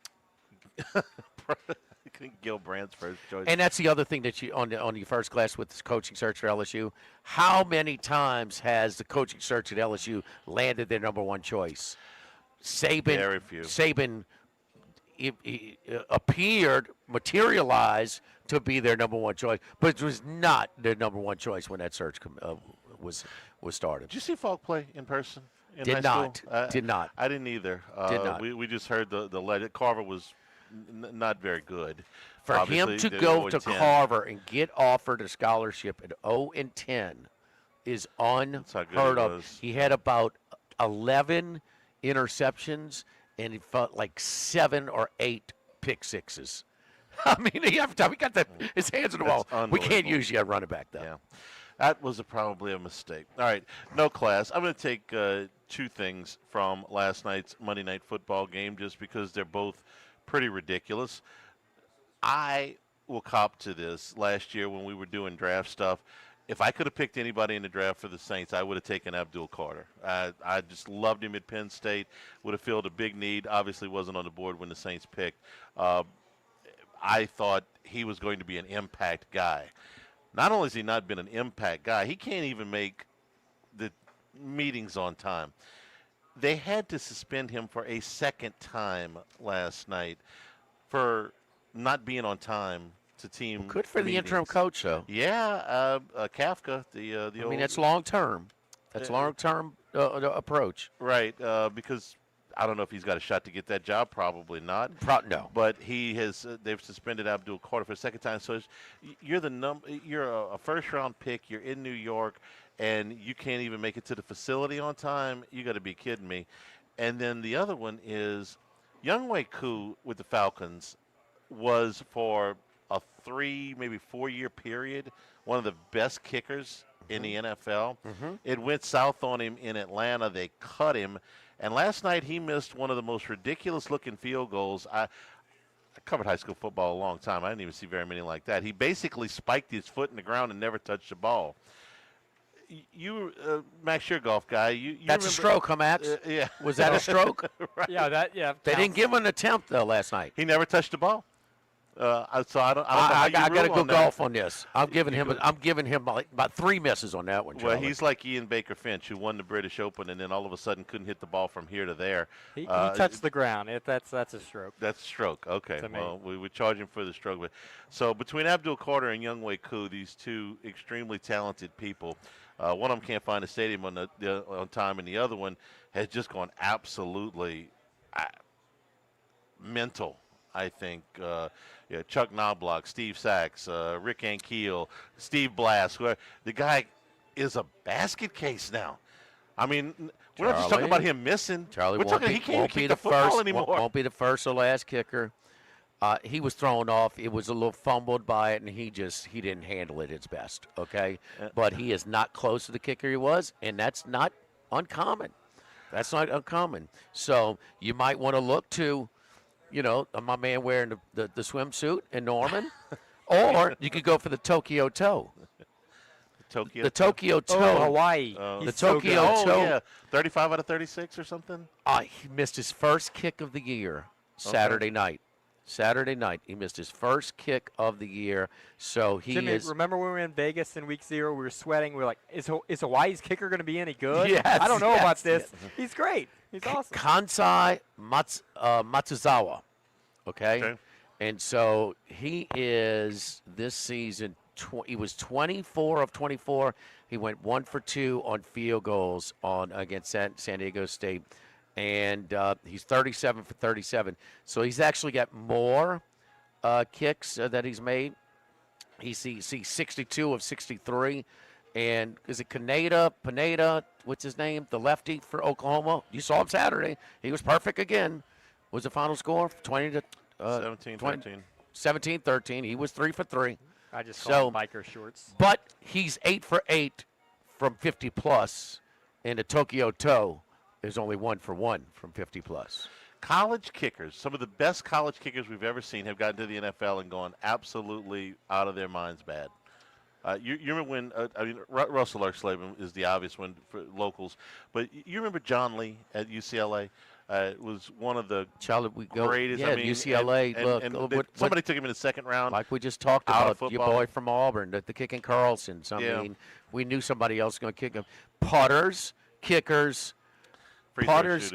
Gil Brandt's first choice. And that's the other thing that you on your first class with this coaching search for LSU. How many times has the coaching search at LSU landed their number one choice? Saban. Very few. Saban materialized to be their number one choice, but it was not their number one choice when that search was started. Did you see Falk play in person? In Did high not. school? Did not. I didn't either. Did not. We just heard the legend. Carver was not very good. For Obviously, him to they go were to 10. Carver and get offered a scholarship at 0-10 is unheard he of. was. He had about 11 interceptions, and he felt like 7 or 8 pick sixes. I mean, every time he got his hands on the ball, That's we can't unbelievable. use you at running back, though. Yeah. That was probably a mistake. All right, no class. I'm going to take two things from last night's Monday Night Football game just because they're both pretty ridiculous. I will cop to this. Last year when we were doing draft stuff, if I could have picked anybody in the draft for the Saints, I would have taken Abdul Carter. I just loved him at Penn State, would have filled a big need. Obviously wasn't on the board when the Saints picked. I thought he was going to be an impact guy. Not only has he not been an impact guy, he can't even make the meetings on time. They had to suspend him for a second time last night for not being on time to team. Good for the interim meetings. coach, though. Yeah, Kafka, the I old, mean, that's long term. That's long-term approach. Right, because I don't know if he's got a shot to get that job. Probably not. No. But he has. They've suspended Abdul Carter for a second time. So you're You're a first-round pick. You're in New York, and you can't even make it to the facility on time. You got to be kidding me. And then the other one is Younghoe Koo with the Falcons was for a 3, maybe 4-year period one of the best kickers in the NFL. It went south on him in Atlanta. They cut him. And last night he missed one of the most ridiculous-looking field goals. I covered high school football a long time. I didn't even see very many like that. He basically spiked his foot in the ground and never touched the ball. You, Max, you're a golf guy. You That's remember, a stroke, huh, Max? Yeah. Was that a stroke? Right. Yeah, They didn't give him an attempt, though, last night. He never touched the ball. So I don't know I how you got to rule go on that. golf on this. I'm giving him like about 3 misses on that one, Well, Charlie. he's like Ian Baker Finch, who won the British Open, and then all of a sudden couldn't hit the ball from here to there. He touched the ground. That's a stroke. That's a stroke. Okay. To me. Well, we would charge him for the stroke. But so between Abdul Carter and Younghoe Koo, these two extremely talented people, one of them can't find a stadium on time, and the other one has just gone absolutely mental. I think Chuck Knobloch, Steve Sachs, Rick Ankiel, Steve Blass, the guy is a basket case now. I mean, we're not just talking about him missing. Charlie we're won't talking be, he can't won't kick be the football first, anymore. Won't be the first or last kicker. He was thrown off. It was a little fumbled by it, and he didn't handle it his best. Okay, but he is not close to the kicker he was, and that's not uncommon. That's not uncommon. So you might want to look to, my man wearing the swimsuit in Norman, Or you could go for the Tokyo Toe. Tokyo. The Tokyo Toe. Oh, Hawaii. The Tokyo Toe. Yeah, 35 out of 36 or something. He missed his first kick of the year Saturday night. Saturday night, he missed his first kick of the year. So he Jimmy, is. remember when we were in Vegas in week 0? We were sweating. We were like, is Hawaii's kicker going to be any good? Yes, I don't know about yes, this. He's great. He's awesome. Kansai Matsuzawa. Okay? And so he is this season. He was 24 of 24. He went 1 for 2 on field goals against San Diego State. And he's 37 for 37. So he's actually got more kicks that he's made. He's 62 of 63. And is it Pineda, what's his name? The lefty for Oklahoma. You saw him Saturday. He was perfect again. Was the final score 20 to 17-13. 17-13. He was 3 for 3. I just call him biker shorts. But he's 8 for 8 from 50 plus. And the Tokyo Toe is only 1 for 1 from 50 plus. College kickers, some of the best college kickers we've ever seen, have gotten to the NFL and gone absolutely out of their minds bad. You remember when, Russell Erxleben is the obvious one for locals, but you remember John Lee at UCLA? Was one of the greatest. Yeah, UCLA. Somebody took him in the second round. Like we just talked about, your boy from Auburn, the kicking Carlsons. I mean, we knew somebody else was going to kick him. Putters, kickers,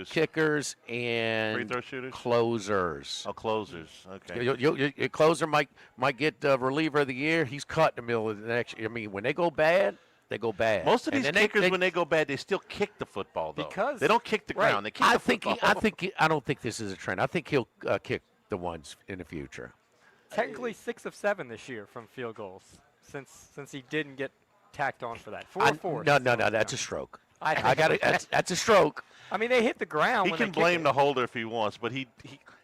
kickers, and free throw shooters? Closers. Oh, closers. Okay. Your closer might get reliever of the year. He's cut in the middle of the next. I mean, when they go bad, they go bad. Most of these kickers, when they go bad, they still kick the football, though. Because they don't kick the ground. They kick the football. I don't think this is a trend. I think he'll kick the ones in the future. Technically 6 of 7 this year from field goals since he didn't get tacked on for that. 4 of 4. No, that's a stroke. I got it. That's a stroke. I mean, they hit the ground. He when can they blame kick the holder if he wants, but he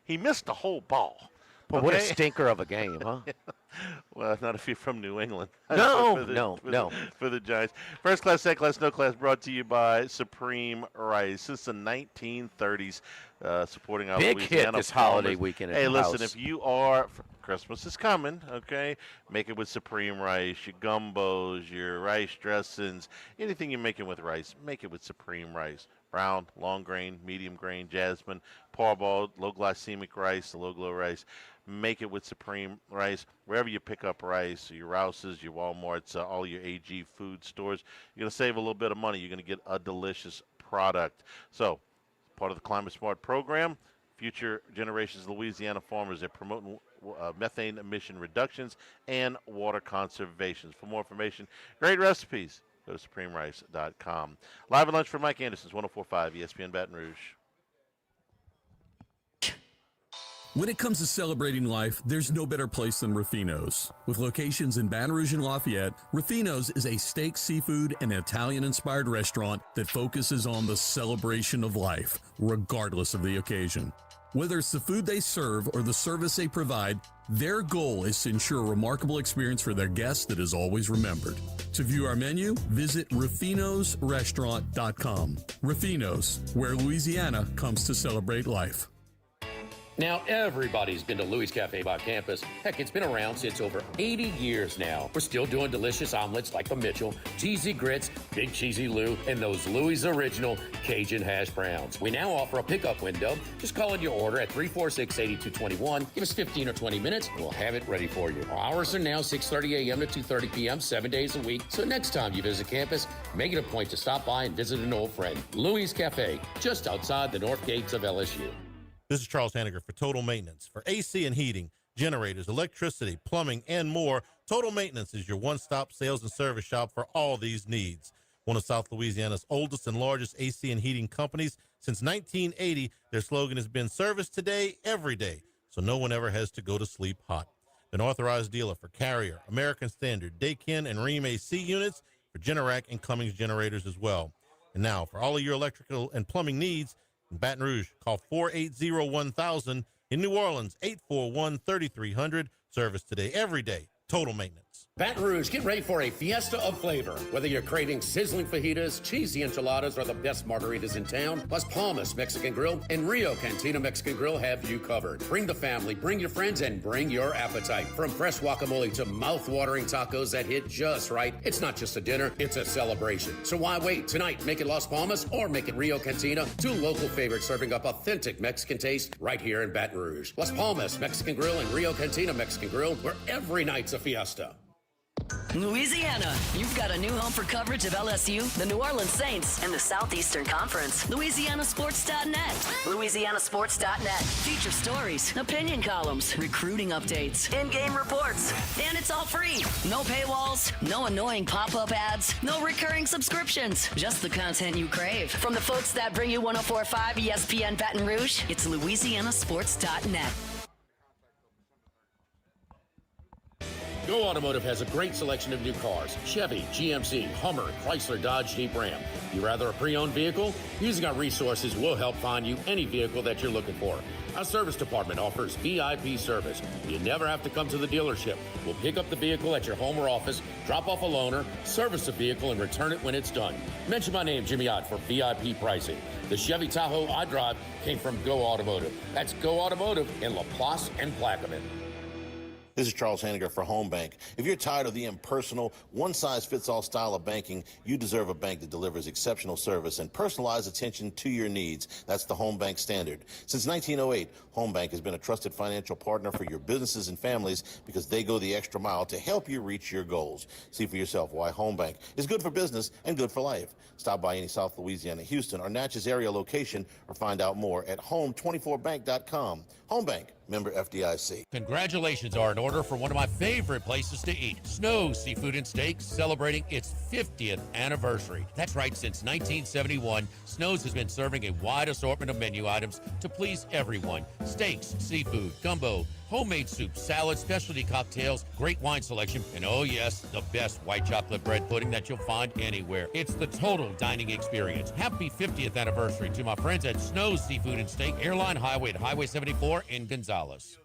missed the whole ball. But what a stinker of a game, huh? Well, not if you're from New England. No. For the Giants. First class, second class, no class, brought to you by Supreme Rice. Since the 1930s, supporting our big Louisiana hit this farmers. holiday weekend. Hey, listen, if you are, Christmas is coming, okay? Make it with Supreme Rice, your gumbos, your rice dressings, anything you're making with rice, make it with Supreme Rice. Brown, long grain, medium grain, jasmine, parboiled, low glycemic rice, the low glow rice. Make it with Supreme Rice. Wherever you pick up rice, your Rouse's, your Walmart's, all your AG food stores, you're going to save a little bit of money. You're going to get a delicious product. So, part of the Climate Smart program, future generations of Louisiana farmers are promoting methane emission reductions and water conservation. For more information, great recipes, go to supremerice.com. Live at lunch for Mike Anderson's 104.5 ESPN Baton Rouge. When it comes to celebrating life, there's no better place than Ruffino's. With locations in Baton Rouge and Lafayette, Ruffino's is a steak, seafood, and Italian-inspired restaurant that focuses on the celebration of life, regardless of the occasion. Whether it's the food they serve or the service they provide, their goal is to ensure a remarkable experience for their guests that is always remembered. To view our menu, visit ruffinosrestaurant.com. Ruffino's, where Louisiana comes to celebrate life. Now, everybody's been to Louis Cafe by campus. Heck, it's been around since over 80 years now. We're still doing delicious omelets like the Mitchell, cheesy grits, big cheesy Lou, and those Louis Original Cajun hash browns. We now offer a pickup window. Just call in your order at 346-8221. Give us 15 or 20 minutes, and we'll have it ready for you. Our hours are now 6:30 a.m. to 2:30 p.m., 7 days a week. So next time you visit campus, make it a point to stop by and visit an old friend. Louis Cafe, just outside the north gates of LSU. This is Charles Hanniger for Total Maintenance. For AC and heating, generators, electricity, plumbing, and more, Total Maintenance is your one-stop sales and service shop for all these needs. One of South Louisiana's oldest and largest AC and heating companies. Since 1980, their slogan has been service today, every day, so no one ever has to go to sleep hot. An authorized dealer for Carrier, American Standard, Daikin, and Rheem AC units, for Generac and Cummings generators as well. And now, for all of your electrical and plumbing needs, in Baton Rouge, call 480-1000. In New Orleans, 841-3300. Service today, every day. Total Maintenance. Baton Rouge, get ready for a fiesta of flavor. Whether you're craving sizzling fajitas, cheesy enchiladas, or the best margaritas in town, Las Palmas Mexican Grill and Rio Cantina Mexican Grill have you covered. Bring the family, bring your friends, and bring your appetite. From fresh guacamole to mouth-watering tacos that hit just right, it's not just a dinner, it's a celebration. So why wait? Tonight, make it Las Palmas or make it Rio Cantina, two local favorites serving up authentic Mexican taste right here in Baton Rouge. Las Palmas Mexican Grill and Rio Cantina Mexican Grill, where every night's a fiesta. Louisiana, you've got a new home for coverage of LSU, the New Orleans Saints, and the Southeastern Conference. LouisianaSports.net. LouisianaSports.net. Feature stories, opinion columns, recruiting updates, in-game reports. And it's all free. No paywalls, no annoying pop-up ads, no recurring subscriptions. Just the content you crave. From the folks that bring you 104.5 ESPN Baton Rouge, it's LouisianaSports.net. Go Automotive has a great selection of new cars. Chevy, GMC, Hummer, Chrysler, Dodge, Jeep, Ram. You rather a pre-owned vehicle? Using our resources will help find you any vehicle that you're looking for. Our service department offers VIP service. You never have to come to the dealership. We'll pick up the vehicle at your home or office, drop off a loaner, service the vehicle, and return it when it's done. Mention my name, Jimmy Ott, for VIP pricing. The Chevy Tahoe I drive came from Go Automotive. That's Go Automotive in LaPlace and Plaquemine. This is Charles Hanniger for Home Bank. If you're tired of the impersonal, one-size-fits-all style of banking, you deserve a bank that delivers exceptional service and personalized attention to your needs. That's the Home Bank standard. Since 1908, Home Bank has been a trusted financial partner for your businesses and families because they go the extra mile to help you reach your goals. See for yourself why Home Bank is good for business and good for life. Stop by any South Louisiana, Houston, or Natchez area location or find out more at home24bank.com. Home Bank, member FDIC. Congratulations are in order for one of my favorite places to eat, Snow Seafood and Steaks, celebrating its 50th anniversary. That's right, since 1971, Snow's has been serving a wide assortment of menu items to please everyone. Steaks, seafood, gumbo, homemade soup, salad, specialty cocktails, great wine selection, and oh yes, the best white chocolate bread pudding that you'll find anywhere. It's the total dining experience. Happy 50th anniversary to my friends at Snow's Seafood and Steak, Airline Highway at Highway 74 in Gonzales.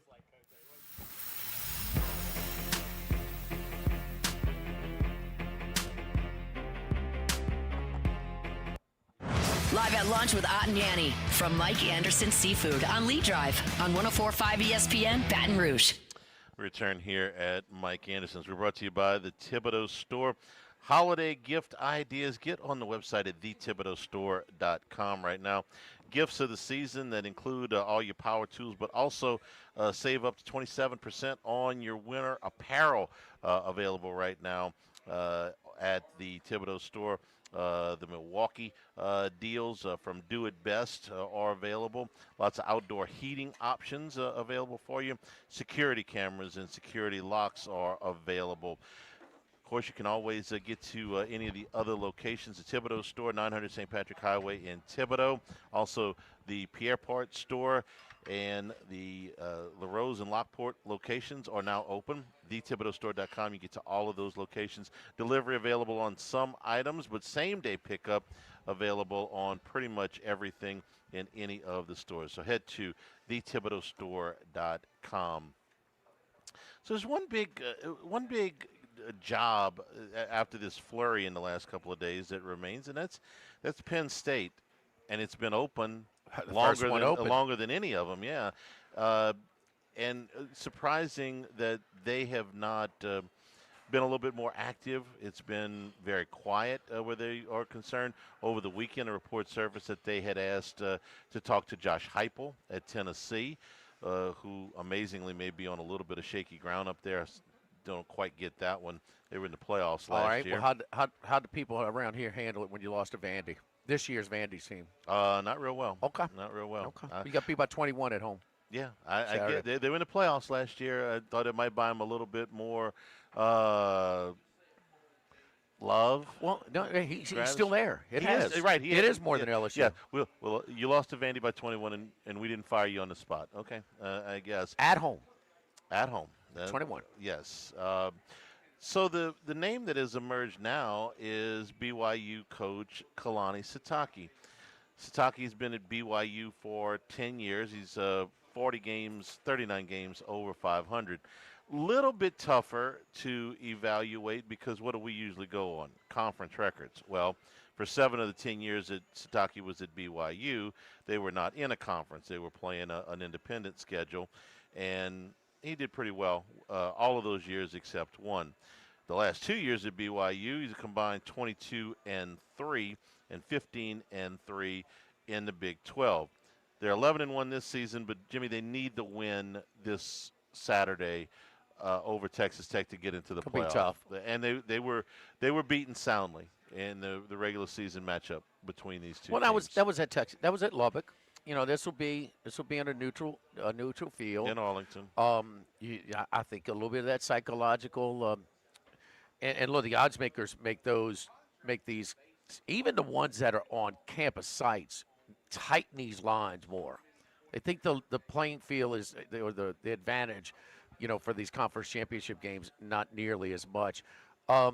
Live at lunch with Ott and Yanni from Mike Anderson Seafood on Lee Drive on 104.5 ESPN Baton Rouge. Return here at Mike Anderson's. We're brought to you by the Thibodeau Store. Holiday gift ideas, get on the website at thethibodeaustore.com right now. Gifts of the season that include all your power tools, but also save up to 27% on your winter apparel available right now at the Thibodeau Store. The Milwaukee deals from Do It Best are available. Lots of outdoor heating options available for you. Security cameras and security locks are available. Of course, you can always get to any of the other locations. The Thibodeau Store, 900 St. Patrick Highway in Thibodeau. Also, the Pierrepont Store and the LaRose and Lockport locations are now open. TheThibodeauStore.com. You get to all of those locations. Delivery available on some items, but same-day pickup available on pretty much everything in any of the stores. So head to TheThibodeauStore.com. So there's one big job after this flurry in the last couple of days that remains, and that's Penn State, and it's been open longer than any of them. Yeah, and surprising that they have not been a little bit more active. It's been very quiet where they are concerned. Over the weekend, a report surfaced that they had asked to talk to Josh Heupel at Tennessee, who amazingly may be on a little bit of shaky ground up there. Don't quite get that one. They were in the playoffs last year. Well, how do people around here handle it when you lost to Vandy? This year's Vandy's team. Not real well. Okay. Not real well. Okay. You got beat by 21 at home. Yeah, I get they were in the playoffs last year. I thought it might buy them a little bit more love. Well, no, he's still there. It is right. It is more than LSU. Yeah. Well, you lost to Vandy by 21, and we didn't fire you on the spot. Okay, I guess at home. At home. 21. Yes. So the name that has emerged now is BYU coach Kalani Sitake. Sitake's been at BYU for 10 years. He's 40 games, 39 games over 500. Little bit tougher to evaluate because what do we usually go on? Conference records. Well, for 7 of the 10 years that Satake was at BYU, they were not in a conference. They were playing an independent schedule, and he did pretty well all of those years except one. The last 2 years at BYU, he's combined 22-3 and 15-3 in the Big 12. They're 11-1 this season, but Jimmy, they need to win this Saturday over Texas Tech to get into the playoffs. Be tough. And they were beaten soundly in the regular season matchup between these two. Well, teams. that was at Texas. That was at Lubbock. You know, this will be on a neutral field in Arlington. I think a little bit of that psychological. And look, the odds makers make these, even the ones that are on campus sites, tighten these lines more. They think the playing field is or the advantage, you know, for these conference championship games, not nearly as much. I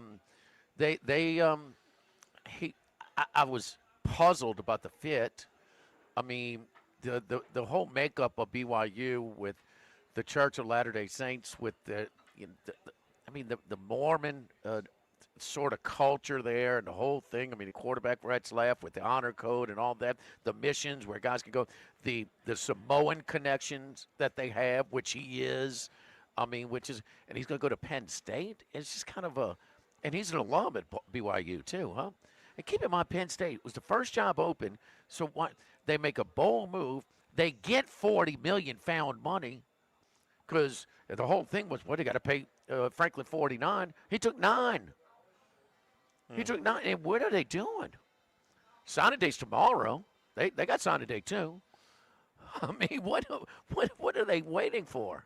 was puzzled about the fit. I mean, the whole makeup of BYU with the Church of Latter-day Saints, with the Mormon sort of culture there and the whole thing. I mean, the quarterback rights left with the honor code and all that, the missions where guys can go, the Samoan connections that they have, which he is. I mean, and he's going to go to Penn State. It's just kind of and he's an alum at BYU too, huh? And keep in mind, Penn State was the first job open, so they make a bold move. They get $40 million found money because the whole thing was, they got to pay Franklin $49. He took $9. He took $9. And what are they doing? Signing day's tomorrow. They got signing day too. I mean, what are they waiting for?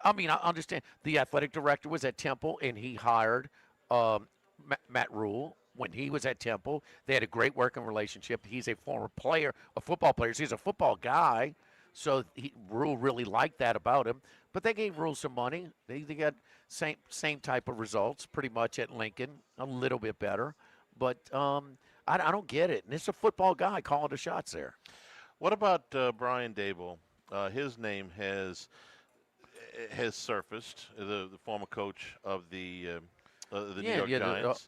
I mean, I understand the athletic director was at Temple and he hired Matt Rule when he was at Temple. They had a great working relationship. He's a former player, a football player. So he's a football guy. So Rule really liked that about him. But they gave Rule some money. They got same type of results pretty much at Lincoln, a little bit better. But I don't get it. And it's a football guy calling the shots there. What about Brian Dable? His name has surfaced. The former coach of the New York Giants.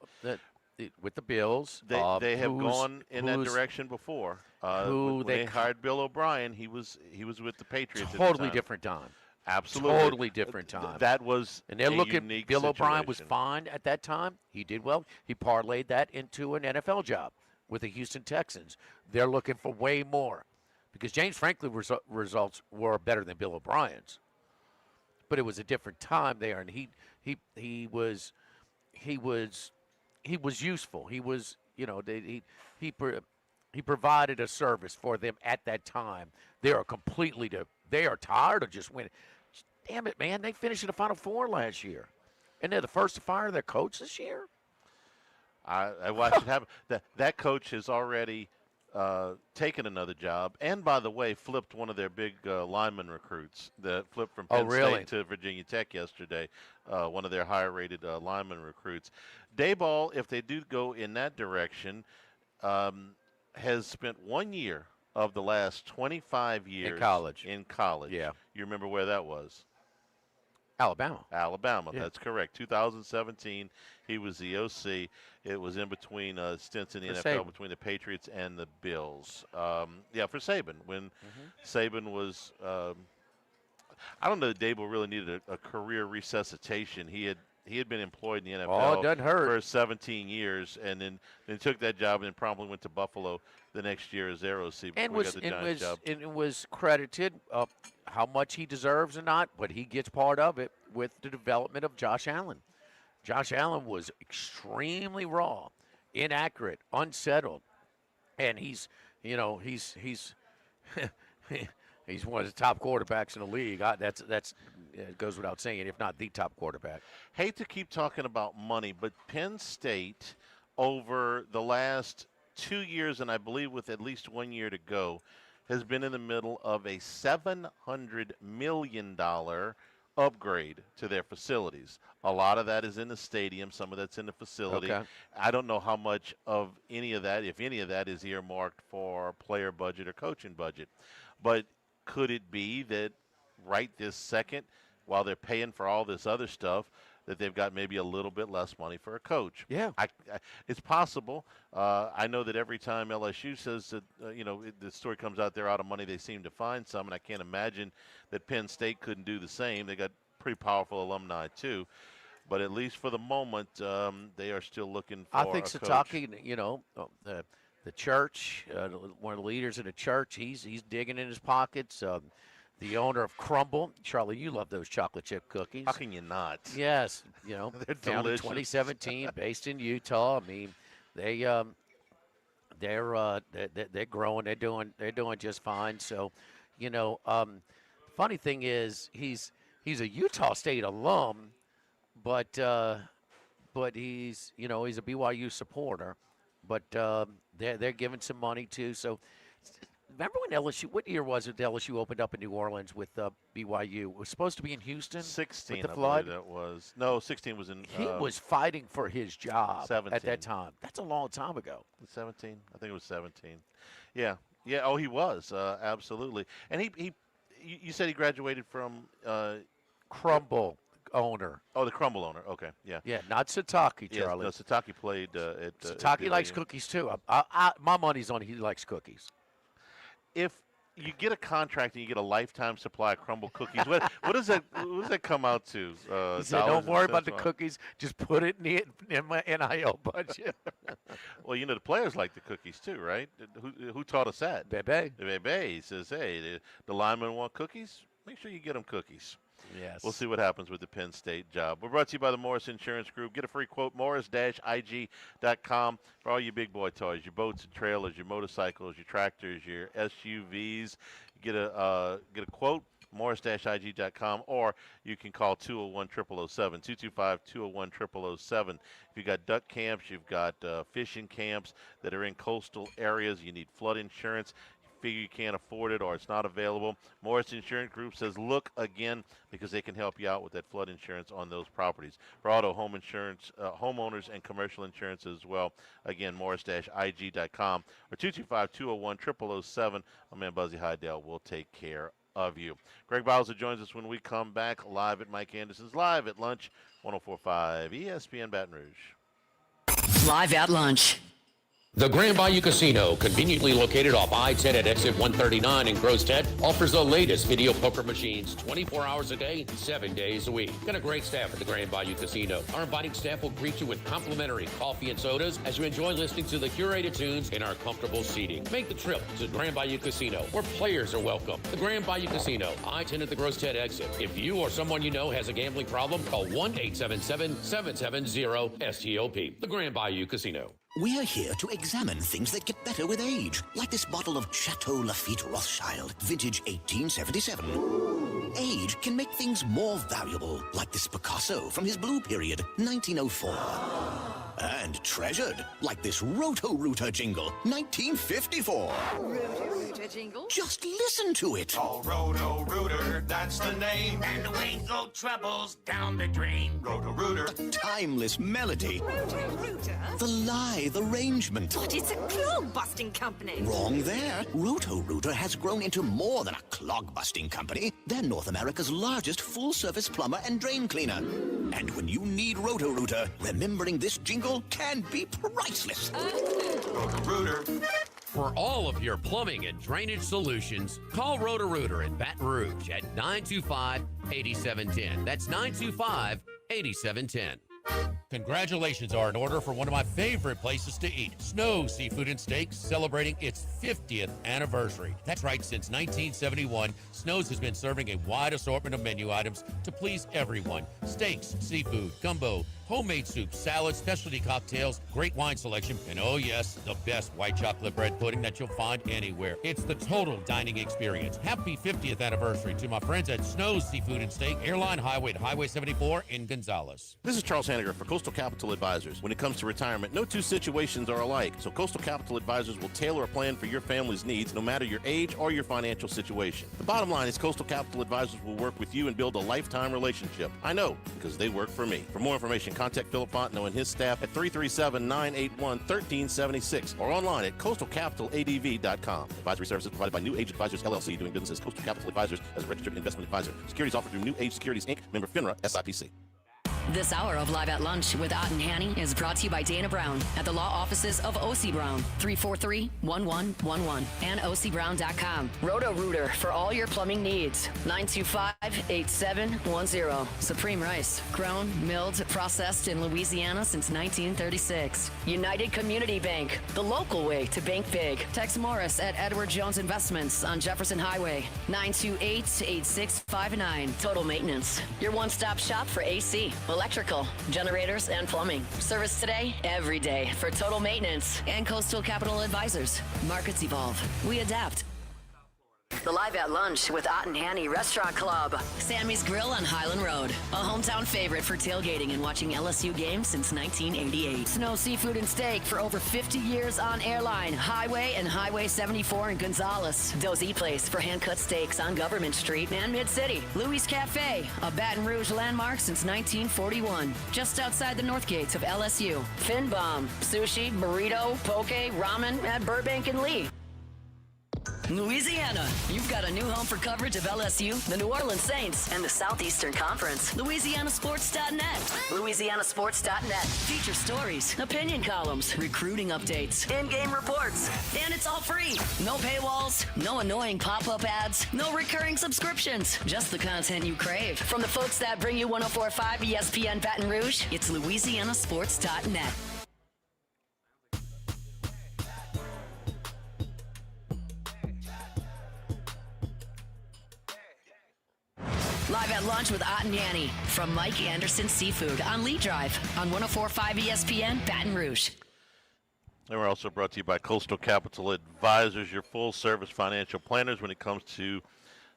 With the Bills. They have gone in that direction before. When they hired Bill O'Brien, he was with the Patriots. Totally different time. Absolutely. Totally different time. That was and they're looking. Unique Bill situation. O'Brien was fine at that time. He did well. He parlayed that into an NFL job with the Houston Texans. They're looking for way more because James Franklin's results were better than Bill O'Brien's. But it was a different time there, and he was useful. He was, he provided a service for them at that time. They are tired of just winning. Damn it, man! They finished in the Final Four last year, and they're the first to fire their coach this year. I watched it happen. That coach has already taken another job, and by the way, flipped one of their big lineman recruits. That flipped from Penn State to Virginia Tech yesterday. One of their higher-rated lineman recruits. Daboll, if they do go in that direction, has spent 1 year of the last 25 years in college. Yeah, you remember where that was? Alabama, yeah. That's correct. 2017, he was the OC. It was in between stints in the NFL Saban. Between the Patriots and the Bills. For Saban. When Saban was, I don't know that Dable really needed a career resuscitation. He had been employed in the NFL for 17 years, and then took that job and then promptly went to Buffalo the next year as their OC. And it was credited how much he deserves or not, but he gets part of it with the development of Josh Allen. Josh Allen was extremely raw, inaccurate, unsettled, and he's he's one of the top quarterbacks in the league. That's it goes without saying, if not the top quarterback. Hate to keep talking about money, but Penn State over the last 2 years, and I believe with at least 1 year to go, has been in the middle of a $700 million upgrade to their facilities. A lot of that is in the stadium. Some of that's in the facility. Okay. I don't know how much of any of that, if any of that, is earmarked for player budget or coaching budget. But could it be that right this second, while they're paying for all this other stuff, that they've got maybe a little bit less money for a coach. Yeah. It's possible. I know that every time LSU says that, the story comes out they're out of money, they seem to find some, and I can't imagine that Penn State couldn't do the same. They got pretty powerful alumni, too. But at least for the moment, they are still looking for I think a coach. Sataki, the church, one of the leaders in the church, he's digging in his pockets. The owner of Crumble, Charlie, you love those chocolate chip cookies. How can you not? Yes, They're founded in delicious. 2017, based in Utah. I mean, they're growing. They're doing just fine. So, funny thing is he's a Utah State alum, but he's he's a BYU supporter. But they're giving some money too. So. Remember when LSU? What year was it? LSU opened up in New Orleans with BYU. It was supposed to be in Houston. 16. With the I flood. believe that was. No, 16 was in. He was fighting for his job 17. at that time. That's a long time ago. 17. I think it was 17. Yeah. Yeah. Oh, he was absolutely. And you said he graduated from Crumble owner. Oh, the Crumble owner. Okay. Yeah. Yeah, not Sataki, Charlie. Yes, no, Sataki played at. Sataki likes cookies too. My money's on he likes cookies. If you get a contract and you get a lifetime supply of Crumble cookies, what does that come out to? He said, "Don't worry about the cookies. Just put it in my NIL budget." Well, the players like the cookies too, right? Who taught us that? Bebe. Bebe. He says, "Hey, the linemen want cookies. Make sure you get them cookies." Yes. We'll see what happens with the Penn State job. We're brought to you by the Morris Insurance Group. Get a free quote, morris-ig.com, for all your big boy toys, your boats and trailers, your motorcycles, your tractors, your SUVs. Get a quote, morris-ig.com, or you can call 201-0007, 225-201-0007. If you've got duck camps, you've got fishing camps that are in coastal areas, you need flood insurance, figure you can't afford it or it's not available, Morris Insurance Group says look again, because they can help you out with that flood insurance on those properties. For auto, home insurance, homeowners, and commercial insurance as well, again, morris-ig.com or 225-201-0007. My man Buzzy Hydell will take care of you. Greg Bowser joins us when we come back live at Mike Anderson's Live at Lunch, 104.5 ESPN Baton Rouge. Live at Lunch. The Grand Bayou Casino, conveniently located off I-10 at exit 139 in Grostead, offers the latest video poker machines 24 hours a day, 7 days a week. Got a great staff at the Grand Bayou Casino. Our inviting staff will greet you with complimentary coffee and sodas as you enjoy listening to the curated tunes in our comfortable seating. Make the trip to the Grand Bayou Casino, where players are welcome. The Grand Bayou Casino, I-10 at the Grostead exit. If you or someone you know has a gambling problem, call 1-877-770-STOP. The Grand Bayou Casino. We're here to examine things that get better with age, like this bottle of Chateau Lafite Rothschild, vintage 1877. Age can make things more valuable, like this Picasso from his blue period, 1904. And treasured, like this Roto-Rooter jingle, 1954. Roto-Rooter jingle? Just listen to it. Oh, Roto-Rooter, that's the name. And the way throw troubles down the drain. Roto-Rooter. The timeless melody. Roto-Rooter? The lithe arrangement. But it's a clog-busting company. Wrong there. Roto-Rooter has grown into more than a clog-busting company. They're North America's largest full-service plumber and drain cleaner. And when you need Roto-Rooter, remembering this jingle can be priceless. Roto-Rooter. For all of your plumbing and drainage solutions, call Roto-Rooter in Baton Rouge at 925-8710. That's 925-8710. Congratulations are in order for one of my favorite places to eat, Snow Seafood and Steaks, celebrating its 50th anniversary. That's right, since 1971, Snow's has been serving a wide assortment of menu items to please everyone. Steaks, seafood, gumbo, homemade soups, salads, specialty cocktails, great wine selection, and oh yes, the best white chocolate bread pudding that you'll find anywhere. It's the total dining experience. Happy 50th anniversary to my friends at Snow's Seafood and Steak, Airline Highway to Highway 74 in Gonzales. This is Charles Hanniger for Coastal Capital Advisors. When it comes to retirement, no two situations are alike, so Coastal Capital Advisors will tailor a plan for your family's needs, no matter your age or your financial situation. The bottom line is Coastal Capital Advisors will work with you and build a lifetime relationship. I know, because they work for me. For more information, contact Philip Fontenot and his staff at 337-981-1376 or online at coastalcapitaladv.com. Advisory services provided by New Age Advisors, LLC, doing business as Coastal Capital Advisors as a registered investment advisor. Securities offered through New Age Securities, Inc., member FINRA, SIPC. This hour of Live at Lunch with Ott and Hanny is brought to you by Dana Brown at the law offices of O.C. Brown, 343-1111, and ocbrown.com. Roto-Rooter for all your plumbing needs, 925-8710. Supreme Rice, grown, milled, processed in Louisiana since 1936. United Community Bank, the local way to bank big. Tex Morris at Edward Jones Investments on Jefferson Highway, 928-8659. Total Maintenance, your one-stop shop for AC, electrical, generators, and plumbing. Service today, every day for Total Maintenance and Coastal Capital Advisors. Markets evolve. We adapt. The Live at Lunch with Ott and Hanny Restaurant Club. Sammy's Grill on Highland Road. A hometown favorite for tailgating and watching LSU games since 1988. Snow Seafood and Steak for over 50 years on Airline, Highway, and Highway 74 in Gonzales. Dozy Place for hand-cut steaks on Government Street and Mid-City. Louis Cafe, a Baton Rouge landmark since 1941. Just outside the north gates of LSU. Fin Bomb, sushi, burrito, poke, ramen at Burbank and Lee. Louisiana, you've got a new home for coverage of LSU, the New Orleans Saints, and the Southeastern Conference. LouisianaSports.net. LouisianaSports.net. Feature stories, opinion columns, recruiting updates, in-game reports. And it's all free. No paywalls, no annoying pop-up ads, no recurring subscriptions. Just the content you crave. From the folks that bring you 104.5 ESPN Baton Rouge, it's LouisianaSports.net. Live at Lunch with Ott and Yanni from Mike Anderson Seafood on Lee Drive on 104.5 ESPN Baton Rouge. And we're also brought to you by Coastal Capital Advisors, your full-service financial planners when it comes to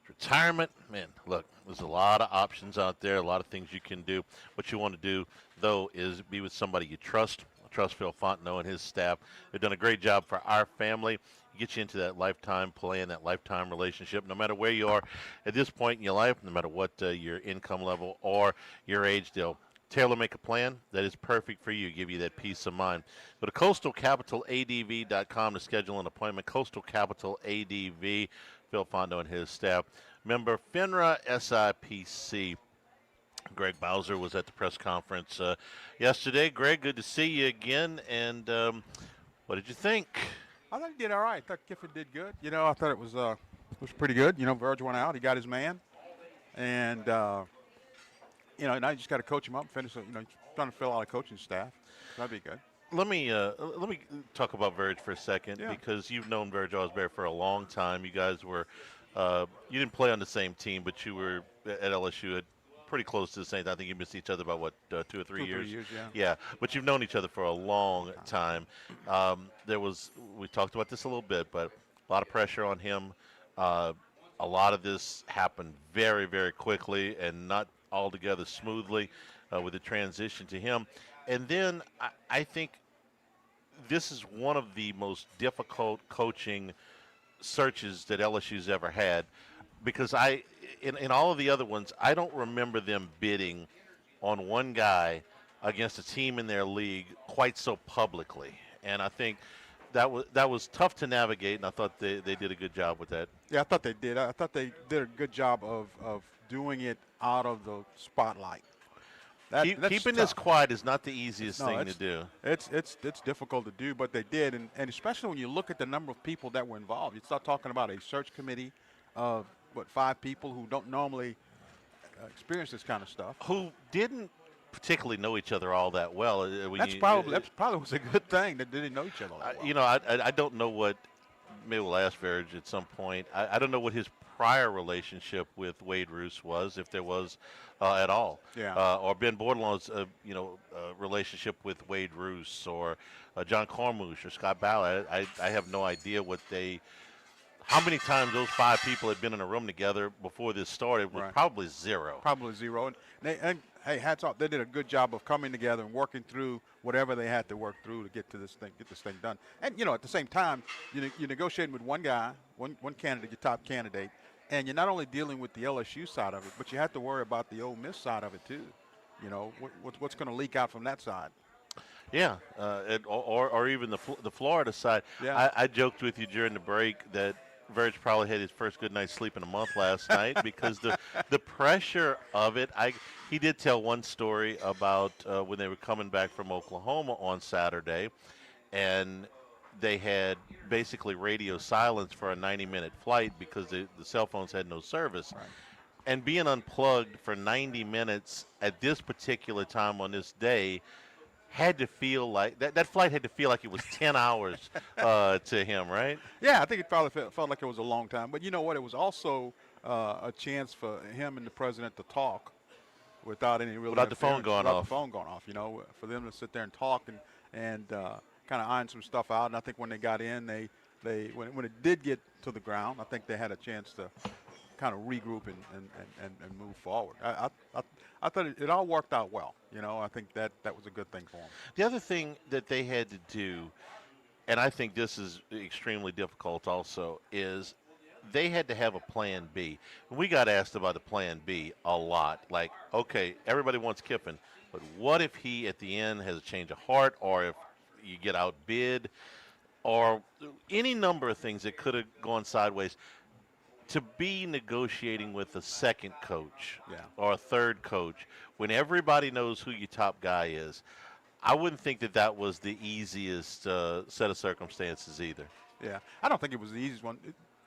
retirement. Man, look, there's a lot of options out there, a lot of things you can do. What you want to do, though, is be with somebody you trust. Trust Phil Fontenot and his staff. They've done a great job for our family. Get you into that lifetime plan, that lifetime relationship, no matter where you are at this point in your life, no matter what your income level or your age. They'll tailor-make a plan that is perfect for you, give you that peace of mind. Go to coastalcapitaladv.com to schedule an appointment. Coastal Capital ADV, Phil Fontenot and his staff. Member FINRA SIPC. Greg Bowser was at the press conference yesterday. Greg, good to see you again. And what did you think? I thought he did all right. I thought Kiffin did good. You know, I thought it was pretty good. You know, Verge went out. He got his man. And, you know, now you just got to coach him up and finish. You know, trying to fill out a coaching staff. That'd be good. Let me talk about Verge for a second because you've known Verge Osbury for a long time. You guys were you didn't play on the same team, but you were at LSU at pretty close to the same. I think you missed each other about 2 or 3 years. 3 years, yeah. Yeah, but you've known each other for a long time. We talked about this a little bit, but a lot of pressure on him. A lot of this happened very, very quickly and not altogether smoothly with the transition to him. And then I think this is one of the most difficult coaching searches that LSU's ever had, because in all of the other ones, I don't remember them bidding on one guy against a team in their league quite so publicly. And I think that was tough to navigate, and I thought they did a good job with that. Yeah, I thought they did. I thought they did a good job of doing it out of the spotlight. Keeping this quiet is not the easiest thing to do. It's difficult to do, but they did, and especially when you look at the number of people that were involved. You start talking about a search committee of 5 people who don't normally experience this kind of stuff, who didn't particularly know each other all that well. That probably was a good thing that they didn't know each other that well. You know, I don't know what. Maybe we'll ask Verge at some point. I don't know what his prior relationship with Wade Roos was, if there was at all. Yeah. Or Ben Bordelon's, relationship with Wade Roos, or John Cormouche or Scott Ballard. I have no idea how many times those 5 people had been in a room together before this started was Right. probably zero. Probably zero. And hey, hats off. They did a good job of coming together and working through whatever they had to work through to get this thing done. And at the same time, you're negotiating with one guy, one candidate, your top candidate, and you're not only dealing with the LSU side of it, but you have to worry about the Ole Miss side of it too. What's going to leak out from that side. Yeah, or even the Florida side. Yeah. I joked with you during the break that Verge probably had his first good night's sleep in a month last night because the pressure of it. He did tell one story about when they were coming back from Oklahoma on Saturday, and they had basically radio silence for a 90-minute flight because the cell phones had no service. Right. And being unplugged for 90 minutes at this particular time on this day had to feel like that flight had to feel like it was 10 hours to him, right? Yeah, I think it probably felt like it was a long time. But you know what? It was also a chance for him and the president to talk without any real Without the phone going without off. the phone going off. For them to sit there and talk and kind of iron some stuff out. And I think when they got in, when it did get to the ground, I think they had a chance to kind of regroup and move forward. I thought it all worked out well. I think that was a good thing for them. The other thing that they had to do, and I think this is extremely difficult also, is they had to have a plan B. We got asked about the plan B a lot. Like, okay, everybody wants Kiffin, but what if he at the end has a change of heart, or if you get outbid, or any number of things that could have gone sideways? To be negotiating with a second coach or a third coach when everybody knows who your top guy is, I wouldn't think that was the easiest set of circumstances either. Yeah, I don't think it was the easiest one.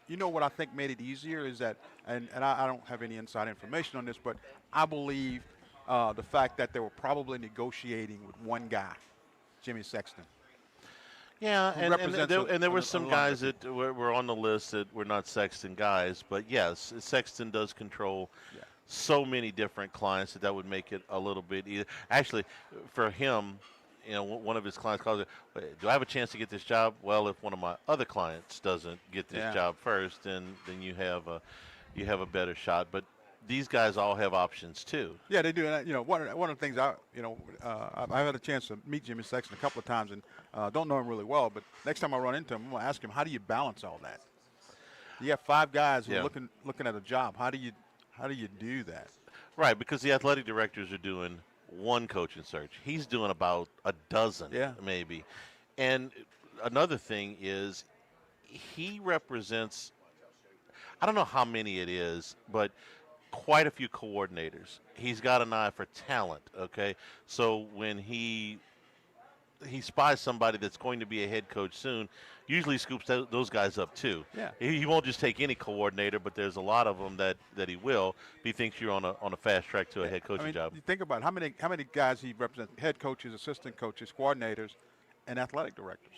What I think made it easier is that, and I don't have any inside information on this, but I believe the fact that they were probably negotiating with one guy, Jimmy Sexton. Yeah, and there were some guys that were on the list that were not Sexton guys, but yes, Sexton does control so many different clients that would make it a little bit easier. Actually, for him, one of his clients calls it, do I have a chance to get this job? Well, if one of my other clients doesn't get this job first, then you have a better shot. But these guys all have options too. Yeah, they do. And, one of the things I've had a chance to meet Jimmy Sexton a couple of times, and don't know him really well. But next time I run into him, I'm gonna ask him, how do you balance all that? You have 5 guys who are looking at a job. How do you do that? Right, because the athletic directors are doing one coaching search. He's doing about a dozen, maybe. And another thing is, he represents, I don't know how many it is, but quite a few coordinators. He's got an eye for talent, okay? So when he spies somebody that's going to be a head coach soon, usually scoops those guys up too. Yeah. He won't just take any coordinator, but there's a lot of them that he will. He thinks you're on a fast track to a head coaching job. You think about it, how many guys he represents, head coaches, assistant coaches, coordinators, and athletic directors.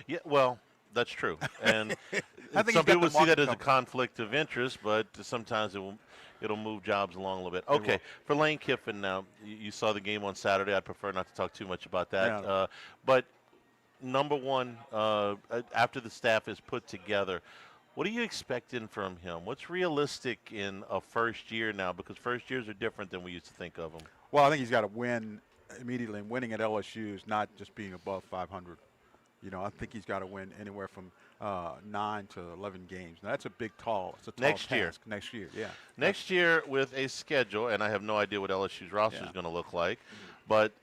Yeah, well, that's true. And I think some people would see that as a covered. conflict of interest, but sometimes it'll move jobs along a little bit. Okay, for Lane Kiffin now, you saw the game on Saturday. I'd prefer not to talk too much about that. Yeah. But number one, after the staff is put together, what are you expecting from him? What's realistic in a first year now? Because first years are different than we used to think of them. Well, I think he's got to win immediately, and winning at LSU is not just being above 500. I think he's got to win anywhere from 9 to 11 games. Now, that's a big tall. It's a tall Next year. task. Next year, yeah. Next year with a schedule, and I have no idea what LSU's roster is going to look like, but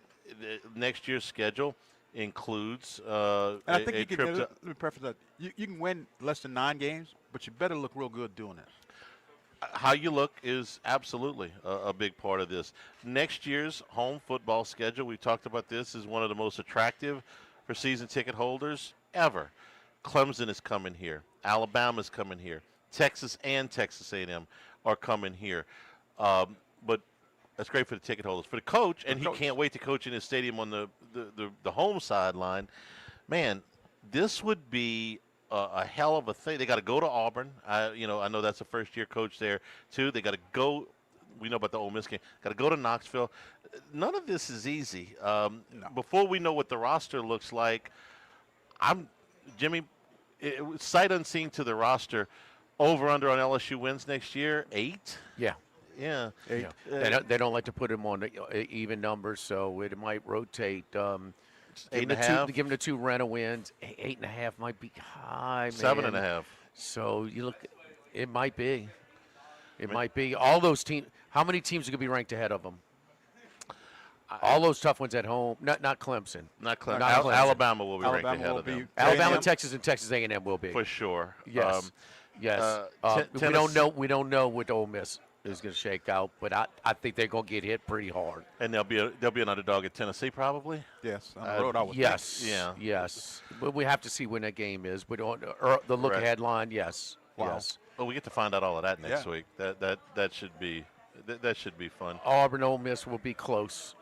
next year's schedule includes And I think a you can. trip to. Let me preface that. You can win less than 9 games, but you better look real good doing it. How you look is absolutely a big part of this. Next year's home football schedule, we talked about this, is one of the most attractive for season ticket holders ever. Clemson is coming here. Alabama's coming here. Texas and Texas A&M are coming here. But that's great for the ticket holders. For the coach, and he can't wait to coach in his stadium on the home sideline. Man, this would be a hell of a thing. They got to go to Auburn. I know that's a first-year coach there, too. They got to go. We know about the Ole Miss game. Got to go to Knoxville. None of this is easy. Before we know what the roster looks like, Jimmy, sight unseen to the roster. Over under on LSU wins next year 8. Yeah. Yeah. 8. They don't like to put them on even numbers, so it might rotate. 8.5. Give them the 2 rental wins. 8.5 might be high. 7.5. So you look, it might be. It might be. All those teams. How many teams are going to be ranked ahead of them? All those tough ones at home. Not Clemson. Not Clemson. Not Clemson. Alabama will be ranked Alabama ahead will of be them. Alabama, A&M? Texas, and Texas A&M will be For sure. Yes. Yes. We don't know. We don't know what Ole Miss is going to shake out, but I think they're going to get hit pretty hard. And they'll be an underdog at Tennessee probably. Yes, on the road I would Yes. think. Yeah. Yes. But we have to see when that game is. But on the look Correct. ahead line, yes. Wow. Yes. Well, we get to find out all of that next Yeah. week. That should be fun. Auburn, Ole Miss will be close.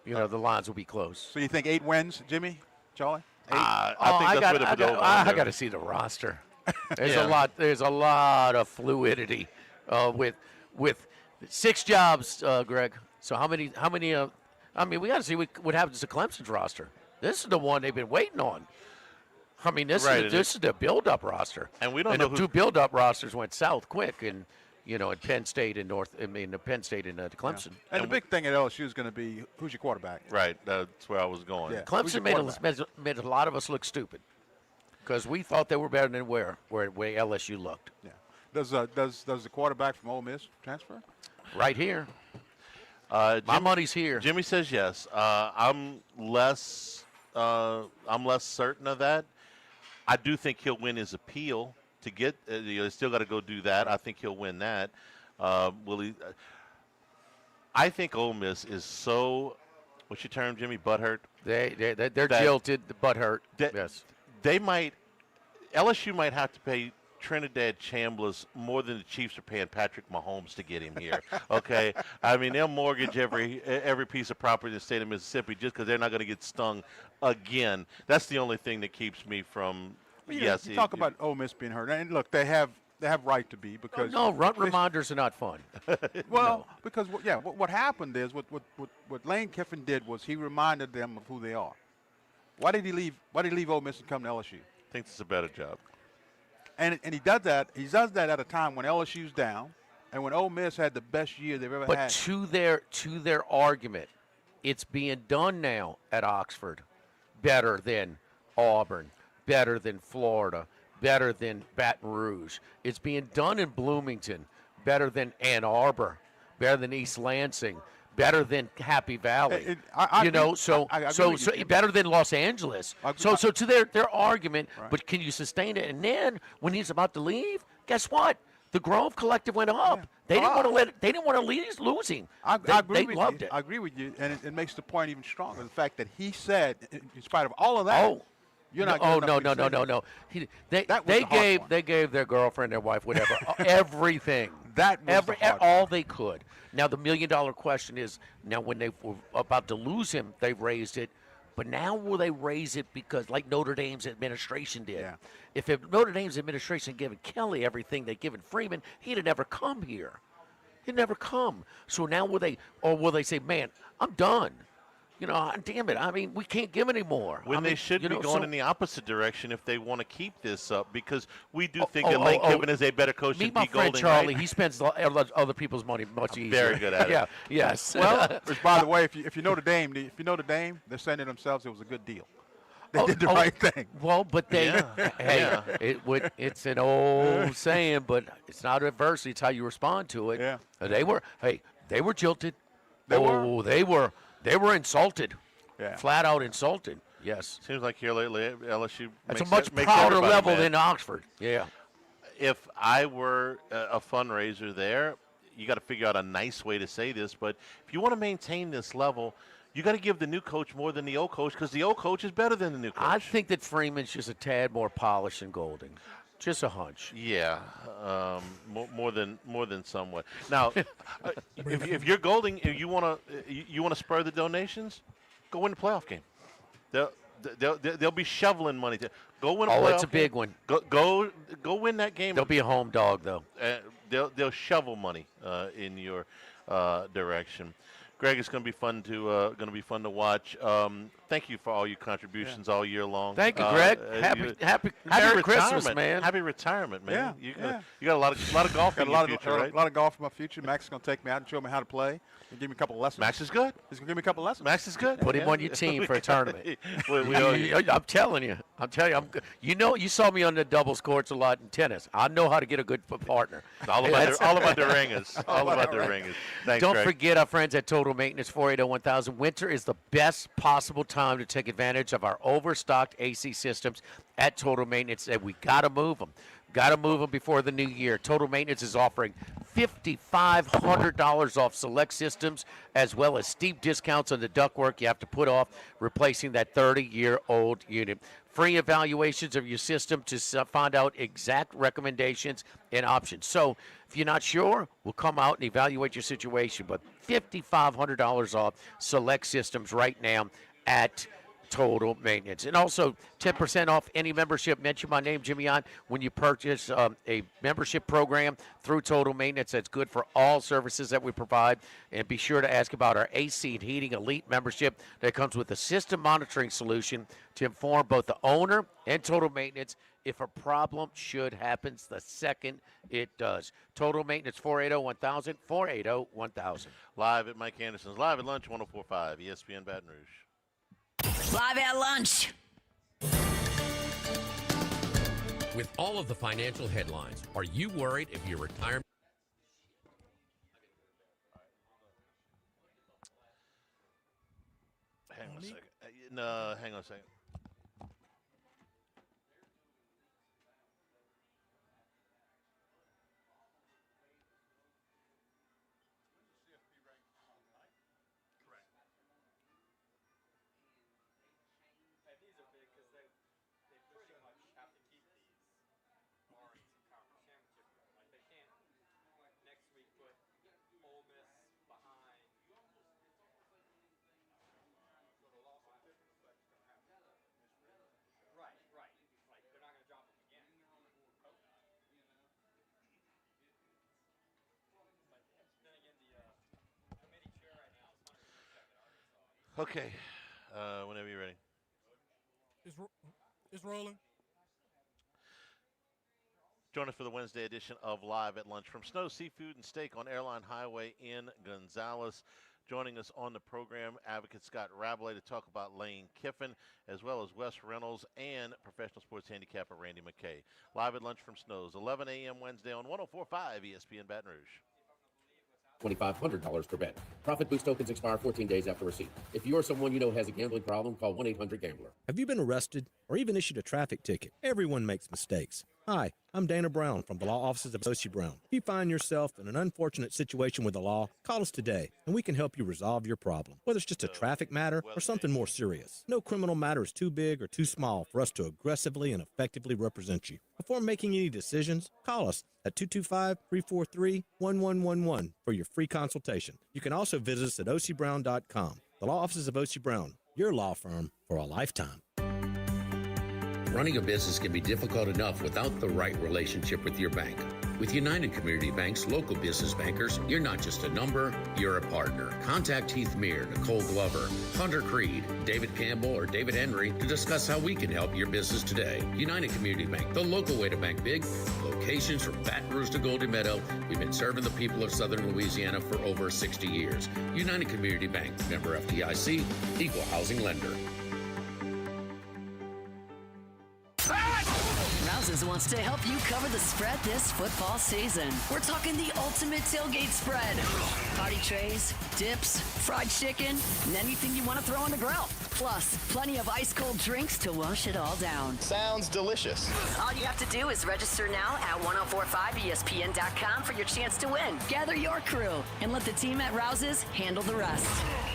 You know, the lines will be close. So you think 8 wins, Jimmy? Charlie? 8? I think that's where the I got to see the roster. There's a lot. There's a lot of fluidity with 6 jobs, Greg. So how many? I mean, we got to see what happens to Clemson's roster. This is the one they've been waiting on. I mean, this is the build-up roster, and we don't know the 2 build-up rosters went south quick, and at Penn State and Penn State and Clemson. Yeah. And the big thing at LSU is going to be who's your quarterback. Right. That's where I was going. Yeah. Clemson made a lot of us look stupid because we thought they were better than where LSU looked. Yeah. Does the quarterback from Ole Miss transfer? Right here. My money's here. Jimmy says yes. I'm less certain of that. I do think he'll win his appeal to get. He's still got to go do that. I think he'll win that. Will he? I think Ole Miss is so. What's your term, Jimmy? Butthurt. They're jilted. The butthurt. Yes. They might. LSU might have to pay Trinidad Chambliss more than the Chiefs are paying Patrick Mahomes to get him here. Okay, I mean they'll mortgage every piece of property in the state of Mississippi just because they're not going to get stung again. That's the only thing that keeps me from. You talk about Ole Miss being hurt, and look, they have right to be because run reminders are not fun. Well, because what happened is what Lane Kiffin did was he reminded them of who they are. Why did he leave Ole Miss and come to LSU? I think it's a better job. And he does that. He does that at a time when LSU's down, and when Ole Miss had the best year they've ever had. But to their argument, it's being done now at Oxford, better than Auburn, better than Florida, better than Baton Rouge. It's being done in Bloomington, better than Ann Arbor, better than East Lansing, better than Happy Valley. So better than Los Angeles. So to their argument, Right. but can you sustain it? And then when he's about to leave, guess what? The Grove Collective went up. Yeah. They didn't want to leave losing. They loved it. I agree with you, and it makes the point even stronger. The fact that he said, in spite of all of that, you're not. No. They gave their girlfriend, their wife, whatever, everything. That was all they could. Now the $1 million question is: now when they were about to lose him, they raised it. But now will they raise it because, like Notre Dame's administration did? Yeah. If Notre Dame's administration had given Kelly everything they'd given Freeman, he'd have never come here. He'd never come. So now will they say, man, I'm done? Damn it. I mean, we can't give any more. They should be going in the opposite direction if they want to keep this up, because we do think that Lane Kiffin is a better coach than Meet my Pete friend Golding. Charlie. Right? He spends other people's money much easier. Very good at it. Yeah. Yes. Well, which, by the way, if you know the Dame, they're saying to themselves it was a good deal. They did the right thing. Well, but they, it's an old saying, but it's not adversity. It's how you respond to it. Yeah. They were jilted. They were insulted. Yeah. Flat out insulted. Yes. Seems like here lately LSU That's makes a much makes prouder everybody level mad. than Oxford. Yeah. If I were a fundraiser there, you got to figure out a nice way to say this, but if you want to maintain this level, you got to give the new coach more than the old coach, because the old coach is better than the new coach. I think that Freeman's just a tad more polished than Golding. Just a hunch. Yeah, more than somewhat. Now, if you're Golding, if you want to spur the donations, go win the playoff game. They'll be shoveling money to go win a playoff game. Oh, it's a big one. Go win that game. They'll be a home dog though. They'll shovel money in your direction. Greg, it's going to be fun to watch. Thank you for all your contributions all year long. Thank you, Greg. Happy Merry Christmas, retirement. man. Happy retirement, man. Yeah, You got a lot of golf in your future, right? A lot of golf in my future. Max is going to take me out and show me how to play and give me a couple lessons. Max is good. He's going to give me a couple lessons. Max is good. Put him on your team for a tournament. we I'm telling you. I'm good. You saw me on the doubles courts a lot in tennis. I know how to get a good partner. All about the ringers. All about the ringers. Thanks, Don't Greg. forget our friends at Total Maintenance 480-1000. Winter is the best possible time to take advantage of our overstocked AC systems at Total Maintenance. And we got to move them. Got to move them before the new year. Total Maintenance is offering $5,500 off select systems, as well as steep discounts on the ductwork you have to put off replacing that 30-year-old unit. Free evaluations of your system to find out exact recommendations and options. So if you're not sure, we'll come out and evaluate your situation. But $5,500 off select systems right now at Total Maintenance. And also 10% off any membership. Mention my name, Jimmy On, when you purchase a membership program through Total Maintenance. That's good for all services that we provide. And be sure to ask about our AC and Heating Elite membership that comes with a system monitoring solution to inform both the owner and Total Maintenance if a problem should happen the second it does. Total Maintenance 480-1000, 480-1000. Live at Mike Anderson's Live at Lunch, 104.5 ESPN Baton Rouge. Live at lunch. With all of the financial headlines, are you worried if your retirement... Hang on a second. No, hang on a second. Okay, whenever you're ready. It's rolling. Join us for the Wednesday edition of Live at Lunch from Snow Seafood and Steak on Airline Highway in Gonzales. Joining us on the program, advocate Scott Rabelais to talk about Lane Kiffin, as well as Wes Reynolds and professional sports handicapper Randy McKay. Live at Lunch from Snow's, 11 a.m. Wednesday on 104.5 ESPN Baton Rouge. $2,500 per bet. Profit boost tokens expire 14 days after receipt. If you or someone you know has a gambling problem, call 1-800-GAMBLER. Have you been arrested or even issued a traffic ticket? Everyone makes mistakes. Hi, I'm Dana Brown from the law offices of Osi Brown. If you find yourself in an unfortunate situation with the law, call us today and we can help you resolve your problem, whether it's just a traffic matter or something more serious. No criminal matter is too big or too small for us to aggressively and effectively represent you. Before making any decisions, call us at 225-343-1111 for your free consultation. You can also visit us at ocbrown.com. The law offices of Osi Brown, your law firm for a lifetime. Running a business can be difficult enough without the right relationship with your bank. With United Community Bank's local business bankers, you're not just a number, you're a partner. Contact Heath Meir, Nicole Glover, Hunter Creed, David Campbell, or David Henry to discuss how we can help your business today. United Community Bank, the local way to bank big. Locations from Baton Rouge to Golden Meadow. We've been serving the people of Southern Louisiana for over 60 years. United Community Bank, member FDIC, equal housing lender. Rouses wants to help you cover the spread this football season. We're talking the ultimate tailgate spread. Party trays, dips, fried chicken, and anything you want to throw on the grill. Plus, plenty of ice cold drinks to wash it all down. Sounds delicious. All you have to do is register now at 1045ESPN.com for your chance to win. Gather your crew and let the team at Rouses handle the rest.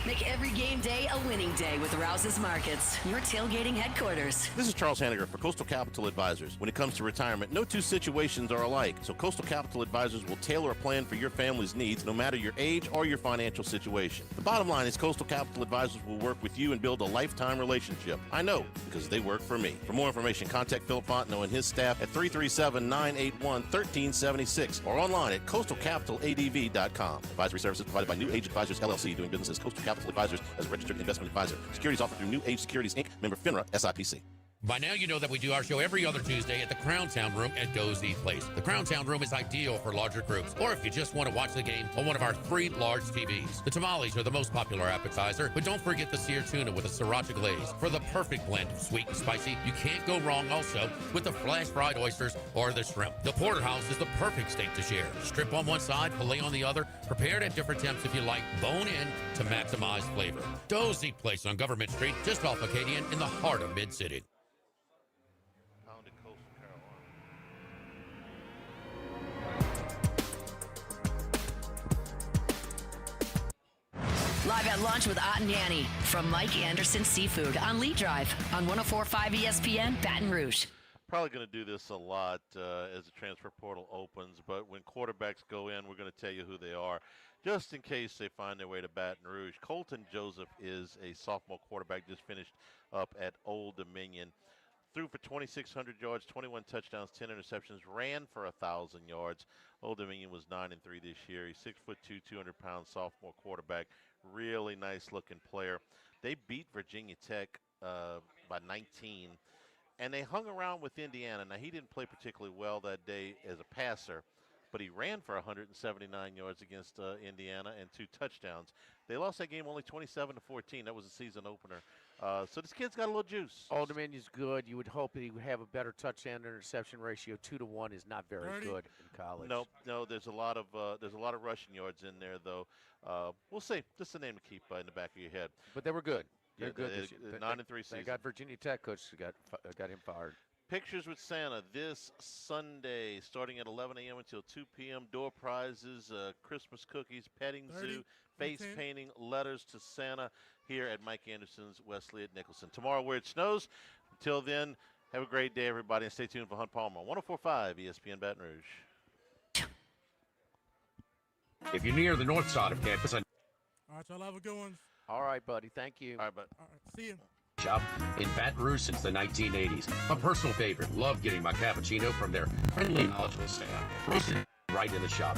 Make every game day a winning day with Rouses Markets, your tailgating headquarters. This is Charles Hanniger for Coastal Capital Advisors. When it comes to retirement, no two situations are alike, so Coastal Capital Advisors will tailor a plan for your family's needs no matter your age or your financial situation. The bottom line is Coastal Capital Advisors will work with you and build a lifetime relationship. I know, because they work for me. For more information, contact Philip Fontenot and his staff at 337-981-1376 or online at coastalcapitaladv.com. Advisory services provided by New Age Advisors, LLC, doing business as Coastal Capital Advisors as a registered investment advisor. Securities offered through New Age Securities, Inc., member FINRA, SIPC. By now, you know that we do our show every other Tuesday at the Crowntown Room at Dozy Place. The Crowntown Room is ideal for larger groups, or if you just want to watch the game on one of our 3 large TVs. The tamales are the most popular appetizer, but don't forget the seared tuna with a sriracha glaze for the perfect blend of sweet and spicy. You can't go wrong also with the flash fried oysters or the shrimp. The porterhouse is the perfect steak to share. Strip on one side, filet on the other, prepared at different temps if you like, bone in to maximize flavor. Dozy Place on Government Street, just off Acadian in the heart of Mid-City. Live at lunch with Ott and Yanni from Mike Anderson Seafood on Lee Drive on 104.5 ESPN Baton Rouge. Probably going to do this a lot as the transfer portal opens, but when quarterbacks go in, we're going to tell you who they are, just in case they find their way to Baton Rouge. Colton Joseph is a sophomore quarterback, just finished up at Old Dominion. Threw for 2,600 yards, 21 touchdowns, 10 interceptions, ran for 1,000 yards. Old Dominion was 9-3 this year. He's 6'2", 200-pound sophomore quarterback. Really nice-looking player. They beat Virginia Tech by 19, and they hung around with Indiana. Now, he didn't play particularly well that day as a passer, but he ran for 179 yards against Indiana and 2 touchdowns. They lost that game only 27-14. That was a season opener. So this kid's got a little juice. Old Dominion's good. You would hope that he would have a better touchdown to interception ratio. 2-to-1 is not very good in college. No. There's a lot of rushing yards in there, though. We'll see. Just a name to keep in the back of your head. But they were good. They're Yeah, good. This year. 9-3 season. They got Virginia Tech coach got him fired. Pictures with Santa this Sunday, starting at 11 a.m. until 2 p.m. Door prizes, Christmas cookies, petting zoo, face painting, letters to Santa here at Mike Anderson's Wesley at Nicholson. Tomorrow where it snows. Until then, have a great day, everybody, and stay tuned for Hunt Palmer on 104.5 ESPN Baton Rouge. If you're near the north side of campus, All right, y'all have a good one. All right, buddy. Thank you. All right, bud. All right, see you. shop in Baton Rouge since the 1980s. A personal favorite. Love getting my cappuccino from their friendly, knowledgeable staff. Roasted right in the shop.